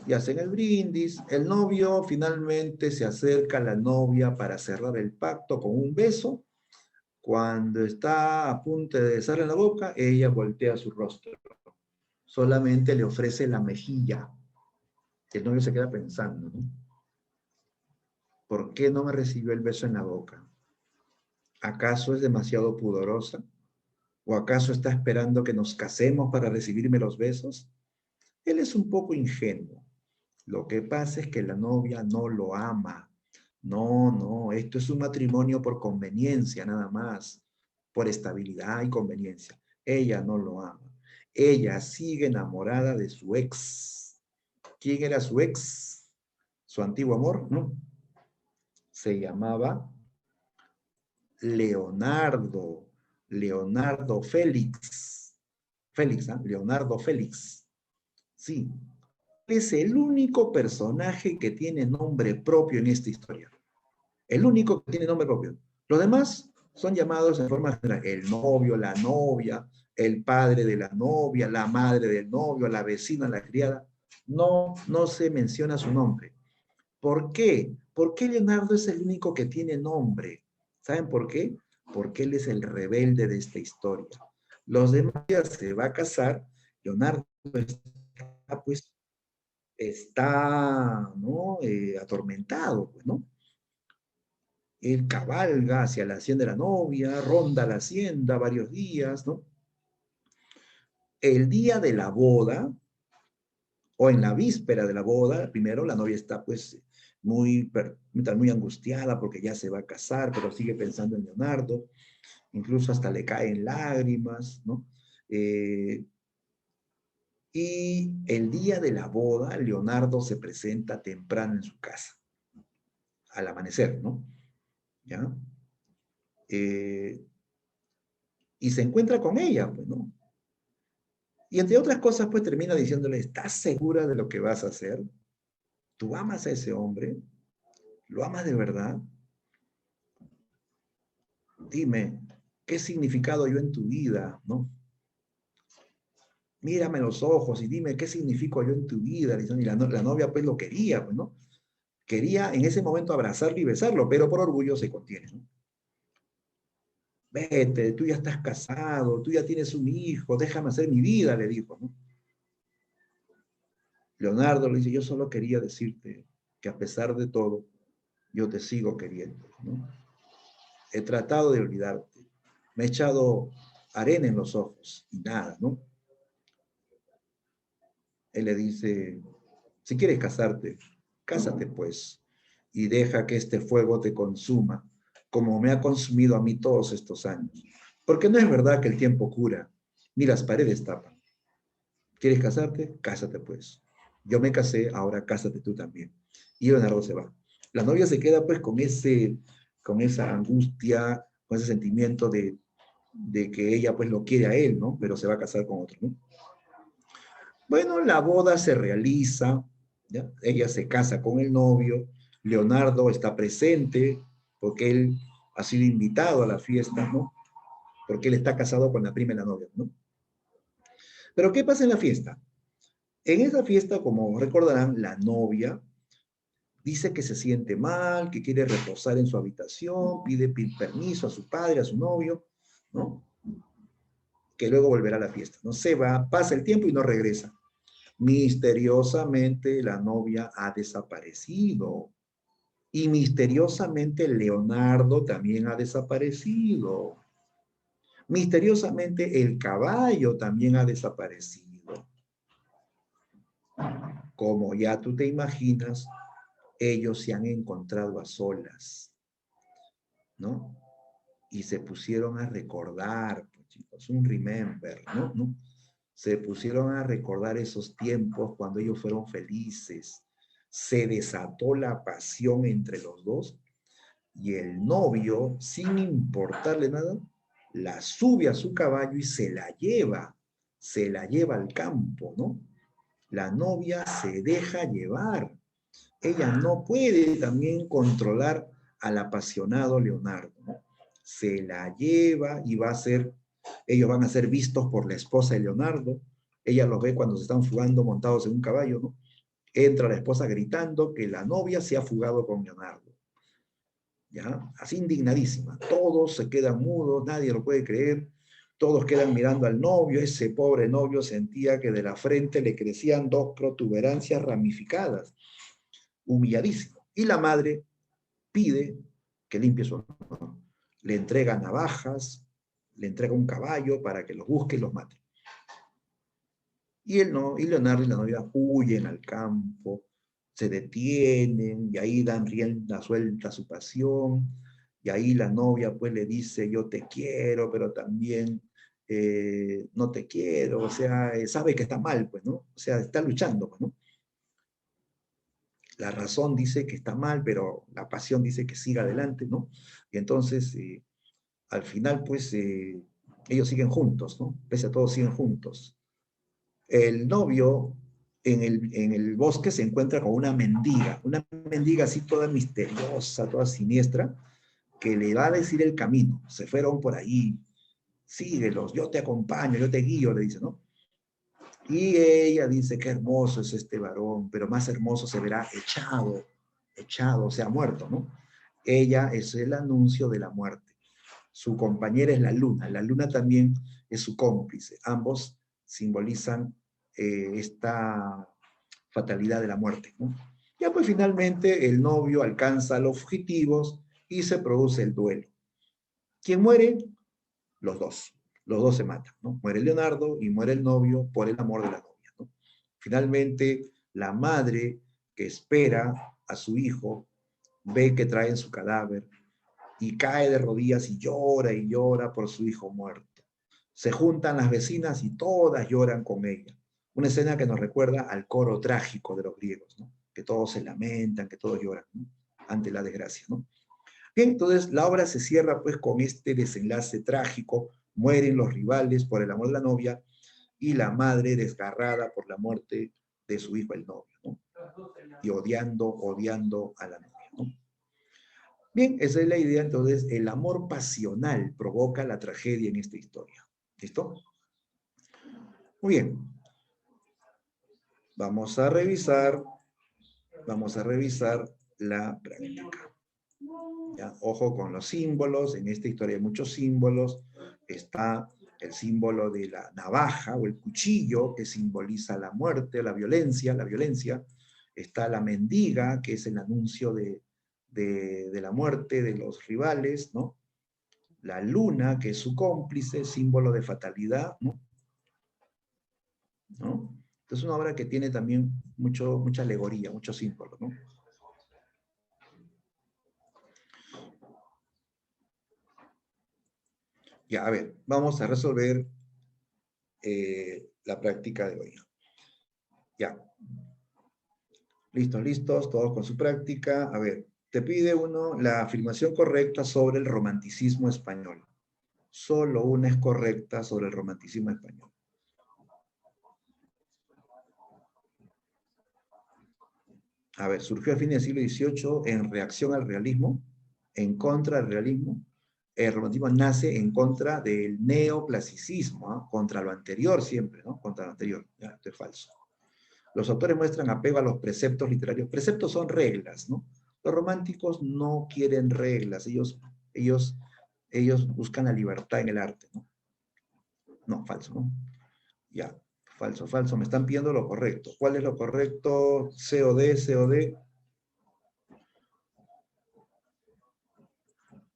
Y hacen el brindis. El novio finalmente se acerca a la novia para cerrar el pacto con un beso. Cuando está a punto de besarle la boca, ella voltea su rostro. Solamente le ofrece la mejilla. El novio se queda pensando, ¿no? ¿Por qué no me recibió el beso en la boca? ¿Acaso es demasiado pudorosa? ¿O acaso está esperando que nos casemos para recibirme los besos? Él es un poco ingenuo. Lo que pasa es que la novia no lo ama. No, no, esto es un matrimonio por conveniencia nada más, por estabilidad y conveniencia. Ella no lo ama. Ella sigue enamorada de su ex. ¿Quién era su ex? Su antiguo amor, ¿no? Se llamaba Leonardo, Leonardo Félix. Félix, ¿ah? Leonardo Félix. Sí, es el único personaje que tiene nombre propio en esta historia. El único que tiene nombre propio. Los demás son llamados en forma general. El novio, la novia, el padre de la novia, la madre del novio, la vecina, la criada. No, no se menciona su nombre. ¿Por qué? ¿Por qué Leonardo es el único que tiene nombre? ¿Saben por qué? Porque él es el rebelde de esta historia. Los demás ya se va a casar, Leonardo está, pues, está, ¿no? Atormentado, pues, ¿no? Él cabalga hacia la hacienda de la novia, ronda la hacienda varios días, ¿no? El día de la boda, o en la víspera de la boda, primero la novia está pues muy angustiada porque ya se va a casar, pero sigue pensando en Leonardo, incluso hasta le caen lágrimas, ¿no? Eh, y el día de la boda, Leonardo se presenta temprano en su casa, al amanecer, ¿no? ¿Ya? Eh, y se encuentra con ella, pues, ¿no? Y entre otras cosas, pues termina diciéndole, ¿estás segura de lo que vas a hacer? ¿Tú amas a ese hombre? ¿Lo amas de verdad? Dime, ¿qué significado yo en tu vida? ¿No? Mírame a los ojos y dime, ¿qué significo yo en tu vida? Y la novia pues lo quería, pues, ¿no? Quería en ese momento abrazarlo y besarlo, pero por orgullo se contiene, ¿no? Vete, tú ya estás casado, tú ya tienes un hijo, déjame hacer mi vida, le dijo, ¿no? Leonardo le dice, yo solo quería decirte que a pesar de todo, yo te sigo queriendo, ¿no? He tratado de olvidarte, me he echado arena en los ojos y nada, ¿no? Él le dice, si quieres casarte, cásate pues y deja que este fuego te consuma, como me ha consumido a mí todos estos años. Porque no es verdad que el tiempo cura, ni las paredes tapan. ¿Quieres casarte? Cásate pues. Yo me casé, ahora cásate tú también. Y Leonardo se va. La novia se queda pues con esa angustia, con ese sentimiento de que ella pues lo quiere a él, ¿no? Pero se va a casar con otro, ¿no? Bueno, la boda se realiza, ¿ya? Ella se casa con el novio, Leonardo está presente porque él ha sido invitado a la fiesta, ¿no? Porque él está casado con la prima de la novia, ¿no? Pero ¿qué pasa en la fiesta? En esa fiesta, como recordarán, la novia dice que se siente mal, que quiere reposar en su habitación, pide permiso a su padre, a su novio, ¿no? Que luego volverá a la fiesta, ¿no? Se va, pasa el tiempo y no regresa. Misteriosamente la novia ha desaparecido y misteriosamente Leonardo también ha desaparecido. Misteriosamente el caballo también ha desaparecido. Como ya tú te imaginas, ellos se han encontrado a solas, ¿no? Y se pusieron a recordar, pues, chicos, un remember, ¿no? ¿no? Se pusieron a recordar esos tiempos cuando ellos fueron felices. Se desató la pasión entre los dos y el novio, sin importarle nada, la sube a su caballo y se la lleva al campo, ¿no? La novia se deja llevar. Ella no puede también controlar al apasionado Leonardo, ¿no? Se la lleva y va a ser, ellos van a ser vistos por la esposa de Leonardo. Ella los ve cuando se están fugando montados en un caballo, ¿no? Entra la esposa gritando que la novia se ha fugado con Leonardo. ¿Ya? Así indignadísima. Todos se quedan mudos, nadie lo puede creer. Todos quedan mirando al novio. Ese pobre novio sentía que de la frente le crecían dos protuberancias ramificadas. Humilladísimo. Y la madre pide que limpie su honor. Le entrega navajas, le entrega un caballo para que los busque y los mate. Y él no, y Leonardo y la novia huyen al campo, se detienen y ahí dan rienda suelta a su pasión, y ahí la novia pues le dice yo te quiero, pero también no te quiero, o sea, sabe que está mal, pues, ¿no? O sea, está luchando, pues, ¿no? La razón dice que está mal, pero la pasión dice que siga adelante, ¿no? Y entonces, al final, pues, ellos siguen juntos, ¿no? Pese a todo, siguen juntos. El novio en el bosque se encuentra con una mendiga así toda misteriosa, toda siniestra, que le va a decir el camino. Se fueron por ahí, síguelos, yo te acompaño, yo te guío, le dice, ¿no? Y ella dice, qué hermoso es este varón, pero más hermoso se verá echado, o sea, muerto, ¿no? Ella es el anuncio de la muerte. Su compañera es la luna también es su cómplice. Ambos simbolizan esta fatalidad de la muerte, ¿no? Ya pues finalmente el novio alcanza a los fugitivos y se produce el duelo. ¿Quién muere? Los dos. Los dos se matan, ¿no? Muere Leonardo y muere el novio por el amor de la novia, ¿no? Finalmente, la madre que espera a su hijo ve que traen su cadáver y cae de rodillas y llora por su hijo muerto. Se juntan las vecinas y todas lloran con ella. Una escena que nos recuerda al coro trágico de los griegos, ¿no? Que todos se lamentan, que todos lloran, ¿no? Ante la desgracia, ¿no? Bien, entonces la obra se cierra pues con este desenlace trágico. Mueren los rivales por el amor de la novia y la madre desgarrada por la muerte de su hijo el novio, ¿no? Y odiando a la novia, ¿no? Bien, esa es la idea. Entonces, el amor pasional provoca la tragedia en esta historia. ¿Listo? Muy bien. Vamos a revisar la práctica. ¿Ya? Ojo con los símbolos. En esta historia hay muchos símbolos. Está el símbolo de la navaja o el cuchillo, que simboliza la muerte, la violencia, la violencia. Está la mendiga, que es el anuncio de la muerte de los rivales, ¿no? La luna, que es su cómplice, símbolo de fatalidad, ¿no? ¿No? Entonces es una obra que tiene también mucha alegoría, muchos símbolos, ¿no? Ya, a ver, vamos a resolver la práctica de hoy. Ya. Listos, todos con su práctica. A ver, te pide uno la afirmación correcta sobre el romanticismo español. Solo una es correcta sobre el romanticismo español. A ver, surgió a fines del siglo XVIII en reacción al realismo, en contra del realismo. El romanticismo nace en contra del neoclasicismo, ¿eh? Contra lo anterior siempre, ¿no? Contra lo anterior. Ya, esto es falso. Los autores muestran apego a los preceptos literarios. Preceptos son reglas, ¿no? Los románticos no quieren reglas, ellos buscan la libertad en el arte, ¿no? No, falso, ¿no? Ya, falso. Me están pidiendo lo correcto. ¿Cuál es lo correcto? COD.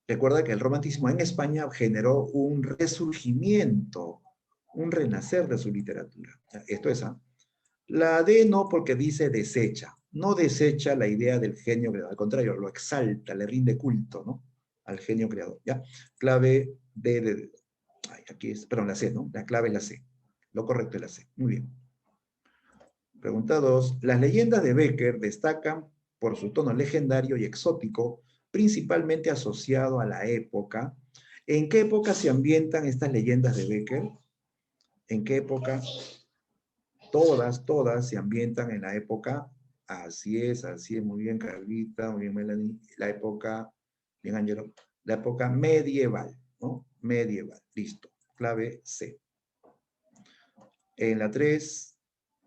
Recuerda que el romanticismo en España generó un resurgimiento, un renacer de su literatura. Esto es A. La D no, porque dice desecha. No desecha la idea del genio creador, al contrario, lo exalta, le rinde culto, ¿no? Al genio creador, ¿ya? Clave D. Ay, aquí es, perdón, la C, ¿no? La clave es la C. Lo correcto es la C. Muy bien. Pregunta 2. Las leyendas de Becker destacan por su tono legendario y exótico, principalmente asociado a la época. ¿En qué época se ambientan estas leyendas de Becker? ¿En qué época? Todas se ambientan en la época, así es, muy bien Carlita, muy bien Melanie, la época, bien Angelo, la época medieval, ¿no? Medieval, listo, clave C. En la 3,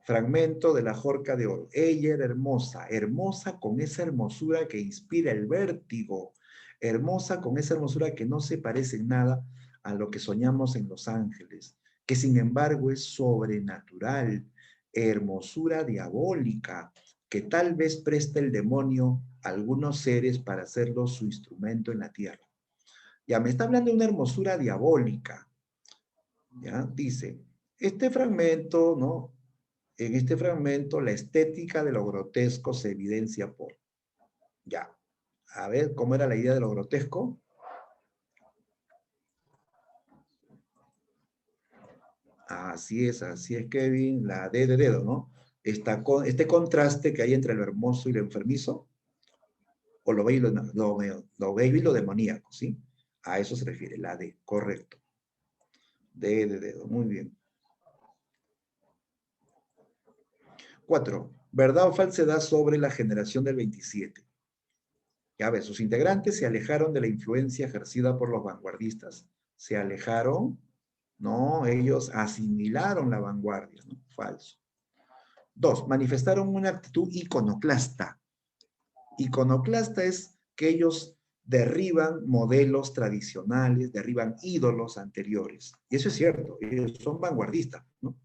fragmento de la Jorca de Oro. Ella era hermosa, hermosa con esa hermosura que inspira el vértigo, hermosa con esa hermosura que no se parece en nada a lo que soñamos en Los Ángeles, que sin embargo es sobrenatural, hermosura diabólica, que tal vez presta el demonio a algunos seres para hacerlo su instrumento en la tierra. Ya me está hablando de una hermosura diabólica. Ya dice, este fragmento, ¿no? En este fragmento, la estética de lo grotesco se evidencia por... Ya. A ver, ¿cómo era la idea de lo grotesco? Así es, Kevin, la D de dedo, ¿no? Este contraste que hay entre lo hermoso y lo enfermizo, o lo bello lo bello y lo demoníaco, ¿sí? A eso se refiere, la D, correcto. D de dedo, muy bien. 4. ¿Verdad o falsedad sobre la generación del 27? Ya ves, sus integrantes se alejaron de la influencia ejercida por los vanguardistas. ¿Se alejaron? No, ellos asimilaron la vanguardia, ¿no? Falso. 2. Manifestaron una actitud iconoclasta. Iconoclasta es que ellos derriban modelos tradicionales, derriban ídolos anteriores. Y eso es cierto, ellos son vanguardistas, ¿no?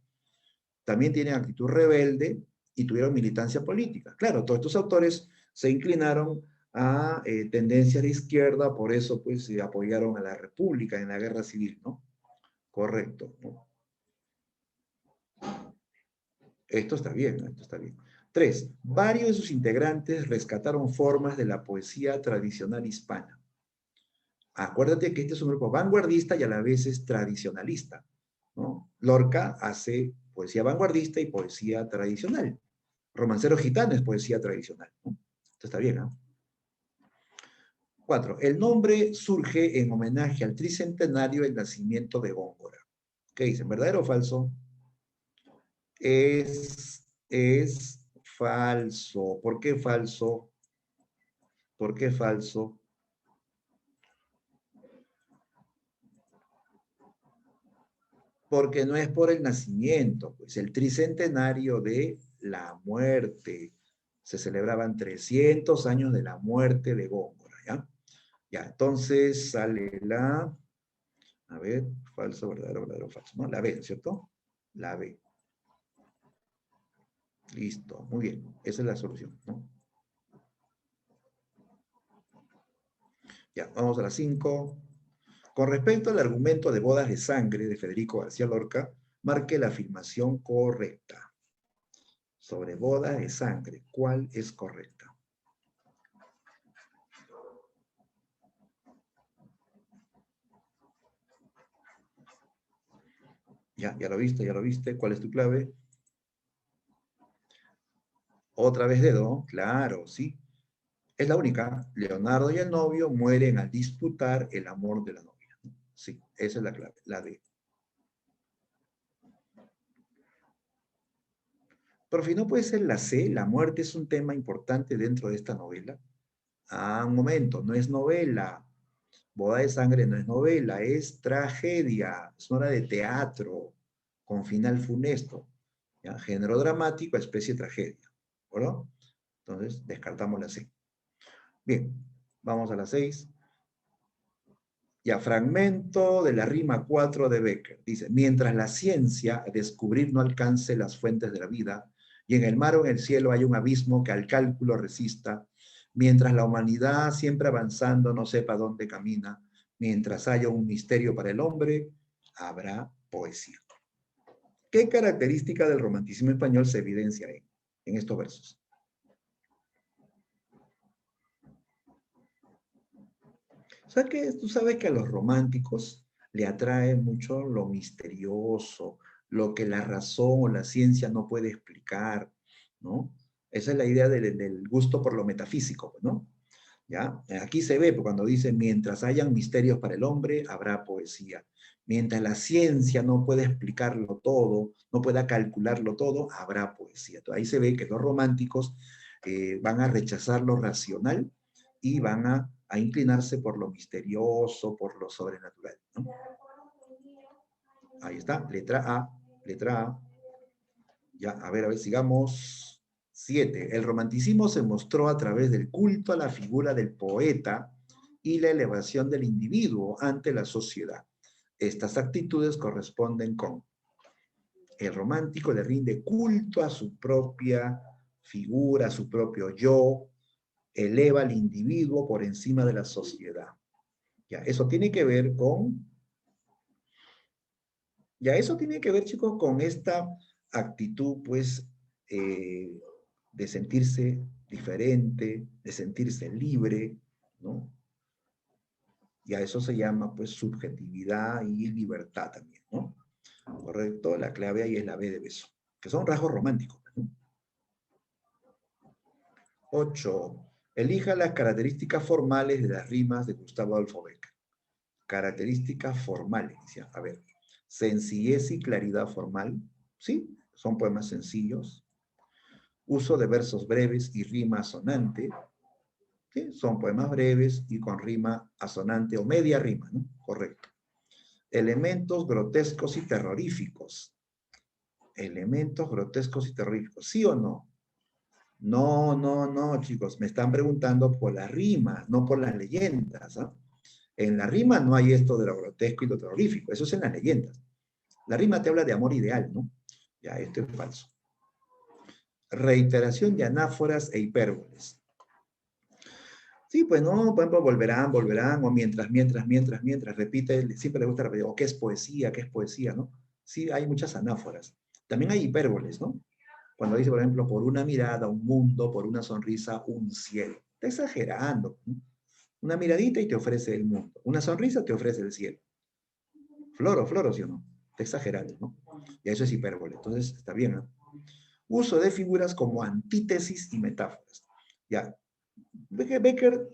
También tienen actitud rebelde y tuvieron militancia política. Claro, todos estos autores se inclinaron a tendencias de izquierda, por eso pues apoyaron a la República en la guerra civil, ¿no? Correcto, ¿no? Esto está bien, esto está bien. 3. Varios de sus integrantes rescataron formas de la poesía tradicional hispana. Acuérdate que este es un grupo vanguardista y a la vez es tradicionalista, ¿no? Lorca hace poesía vanguardista y poesía tradicional. Romancero gitano es poesía tradicional, ¿no? Esto está bien, ¿no? 4. El nombre surge en homenaje al tricentenario del nacimiento de Góngora. ¿Qué dicen? ¿Verdadero o falso? Es falso. ¿Por qué falso? ¿Por qué falso? Porque no es por el nacimiento, pues el tricentenario de la muerte. Se celebraban 300 años de la muerte de Góngora, ¿ya? Ya, entonces sale la, a ver, falso, verdadero, verdadero, falso, ¿no? La B, ¿cierto? La B. Listo, muy bien, esa es la solución, ¿no? Ya, vamos a la 5. Con respecto al argumento de bodas de sangre de Federico García Lorca, marque la afirmación correcta. Sobre bodas de sangre, ¿cuál es correcta? Ya lo viste, ya lo viste. ¿Cuál es tu clave? Otra vez dedo, claro, sí. Es la única. Leonardo y el novio mueren al disputar el amor de la novia. Sí, esa es la clave, la D. Por fin no puede ser la C. La muerte es un tema importante dentro de esta novela. Ah, un momento, no es novela. Boda de sangre no es novela, es tragedia. Es una obra de teatro con final funesto. ¿Ya? Género dramático, especie de tragedia. ¿Verdad? Entonces, descartamos la C. Bien, vamos a la 6. Ya, fragmento de la rima 4 de Becker. Dice, mientras la ciencia a descubrir no alcance las fuentes de la vida, y en el mar o en el cielo hay un abismo que al cálculo resista, mientras la humanidad siempre avanzando no sepa dónde camina, mientras haya un misterio para el hombre, habrá poesía. ¿Qué característica del romanticismo español se evidencia en estos versos? O sea que tú sabes que a los románticos le atrae mucho lo misterioso, lo que la razón o la ciencia no puede explicar, ¿no? Esa es la idea del gusto por lo metafísico, ¿no? ¿Ya? Aquí se ve cuando dice, mientras hayan misterios para el hombre, habrá poesía. Mientras la ciencia no pueda explicarlo todo, no pueda calcularlo todo, habrá poesía. Entonces, ahí se ve que los románticos van a rechazar lo racional y van a inclinarse por lo misterioso, por lo sobrenatural, ¿no? Ahí está, letra A, letra A. Ya, a ver, sigamos. 7. El romanticismo se mostró a través del culto a la figura del poeta y la elevación del individuo ante la sociedad. Estas actitudes corresponden con el romántico le rinde culto a su propia figura, a su propio yo, eleva al individuo por encima de la sociedad. Ya, eso tiene que ver con, ya, eso tiene que ver, chicos, con esta actitud, pues, de sentirse diferente, de sentirse libre, ¿no? Y a eso se llama, pues, subjetividad y libertad también, ¿no? Correcto, la clave ahí es la B de beso, que son rasgos románticos, ¿no? 8. Elija las características formales de las rimas de Gustavo Adolfo Bécquer. Características formales, decía, a ver, sencillez y claridad formal, ¿sí? Son poemas sencillos. Uso de versos breves y rima asonante, ¿sí? Son poemas breves y con rima asonante o media rima, ¿no? Correcto. Elementos grotescos y terroríficos. Elementos grotescos y terroríficos, ¿sí o no? No, no, no, chicos, me están preguntando por la rima, no por las leyendas, ¿ah? En la rima no hay esto de lo grotesco y lo terrorífico, eso es en las leyendas. La rima te habla de amor ideal, ¿no? Ya, esto es falso. Reiteración de anáforas e hipérboles. Sí, pues no, por ejemplo, volverán, volverán, o mientras, repite, siempre le gusta repetir, o qué es poesía, ¿no? Sí, hay muchas anáforas. También hay hipérboles, ¿no? Cuando dice, por ejemplo, por una mirada, un mundo, por una sonrisa, un cielo. Está exagerando, ¿no? Una miradita y te ofrece el mundo. Una sonrisa te ofrece el cielo. Floro, floro, ¿sí o no? Está exagerando, ¿no? Y eso es hipérbole. Entonces, está bien, ¿no? Uso de figuras como antítesis y metáforas. Ya, Becker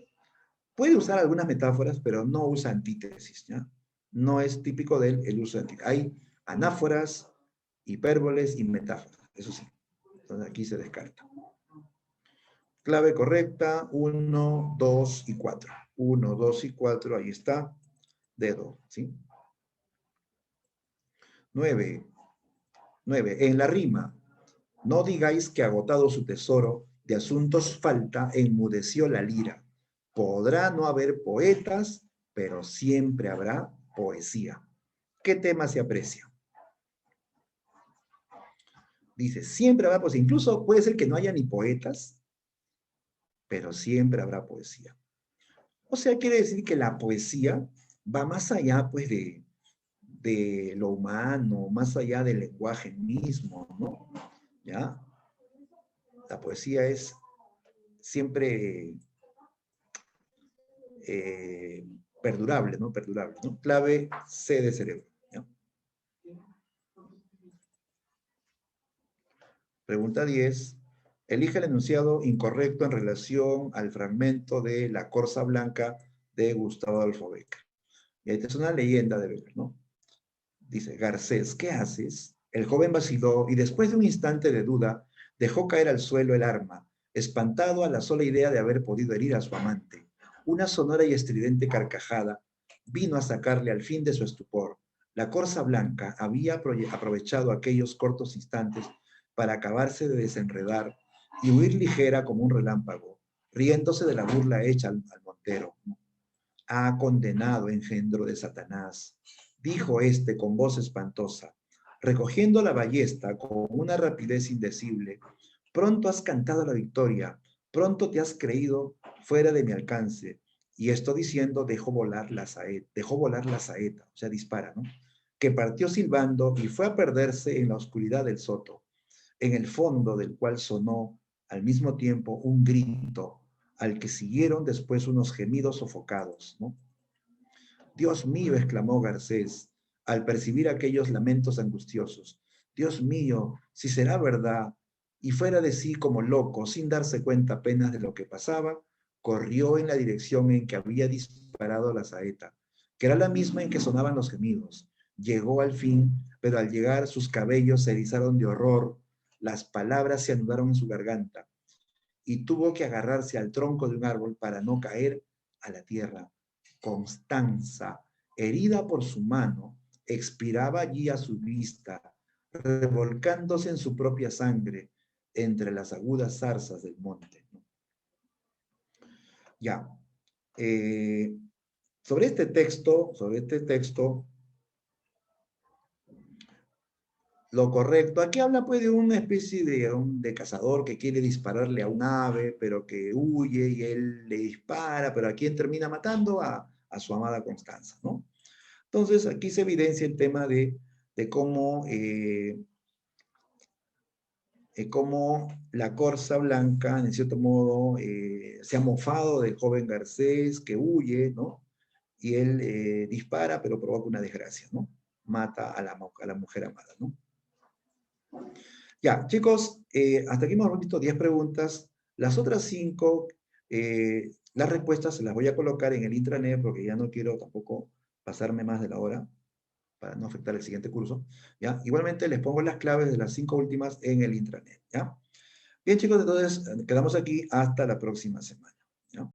puede usar algunas metáforas, pero no usa antítesis, ¿ya? No es típico de él el uso de antítesis. Hay anáforas, hipérboles y metáforas, eso sí. Entonces aquí se descarta. Clave correcta, 1, 2 y 4. 1, 2 y 4, ahí está. Dedo, ¿sí? 9. 9. En la rima, no digáis que agotado su tesoro, de asuntos falta, enmudeció la lira. Podrá no haber poetas, pero siempre habrá poesía. ¿Qué tema se aprecia? Dice, siempre habrá poesía. Incluso puede ser que no haya ni poetas, pero siempre habrá poesía. O sea, quiere decir que la poesía va más allá, pues, de lo humano, más allá del lenguaje mismo, ¿no? ¿Ya? La poesía es siempre eh, perdurable, ¿no? Perdurable, ¿no? Clave C de cerebro, ¿ya? Pregunta 10. Elige el enunciado incorrecto en relación al fragmento de La Corza Blanca de Gustavo Adolfo Bécquer. Y esta es una leyenda de Bécquer, ¿no? Dice, Garcés, ¿qué haces? El joven vaciló y después de un instante de duda, dejó caer al suelo el arma, espantado a la sola idea de haber podido herir a su amante. Una sonora y estridente carcajada vino a sacarle al fin de su estupor. La Corza Blanca había aprovechado aquellos cortos instantes para acabarse de desenredar y huir ligera como un relámpago, riéndose de la burla hecha al montero. Ah, condenado engendro de Satanás, dijo éste con voz espantosa, recogiendo la ballesta con una rapidez indecible. Pronto has cantado la victoria, pronto te has creído fuera de mi alcance. Y esto diciendo, dejó volar la saeta, o sea, dispara, ¿no? Que partió silbando y fue a perderse en la oscuridad del soto, en el fondo del cual sonó al mismo tiempo un grito, al que siguieron después unos gemidos sofocados, ¿no? Dios mío, exclamó Garcés, al percibir aquellos lamentos angustiosos. Dios mío, si será verdad. Y fuera de sí como loco, sin darse cuenta apenas de lo que pasaba, corrió en la dirección en que había disparado la saeta, que era la misma en que sonaban los gemidos. Llegó al fin, pero al llegar sus cabellos se erizaron de horror, las palabras se anudaron en su garganta, y tuvo que agarrarse al tronco de un árbol para no caer a la tierra. Constanza, herida por su mano, expiraba allí a su vista, revolcándose en su propia sangre entre las agudas zarzas del monte. Ya. Eh, sobre este texto, lo correcto, aquí habla pues de una especie de cazador que quiere dispararle a un ave, pero que huye y él le dispara, pero ¿a quién termina matando? A su amada Constanza, ¿no? Entonces aquí se evidencia el tema de cómo cómo la Corsa Blanca, en cierto modo, se ha mofado del joven Garcés que huye, ¿no? Y él dispara, pero provoca una desgracia, ¿no? Mata a la mujer amada, ¿no? Ya, chicos, hasta aquí hemos visto 10 preguntas. Las otras 5, las respuestas se las voy a colocar en el intranet porque ya no quiero tampoco pasarme más de la hora para no afectar el siguiente curso, ¿ya? Igualmente les pongo las claves de las 5 últimas en el intranet, ¿ya? Bien, chicos, entonces quedamos aquí hasta la próxima semana.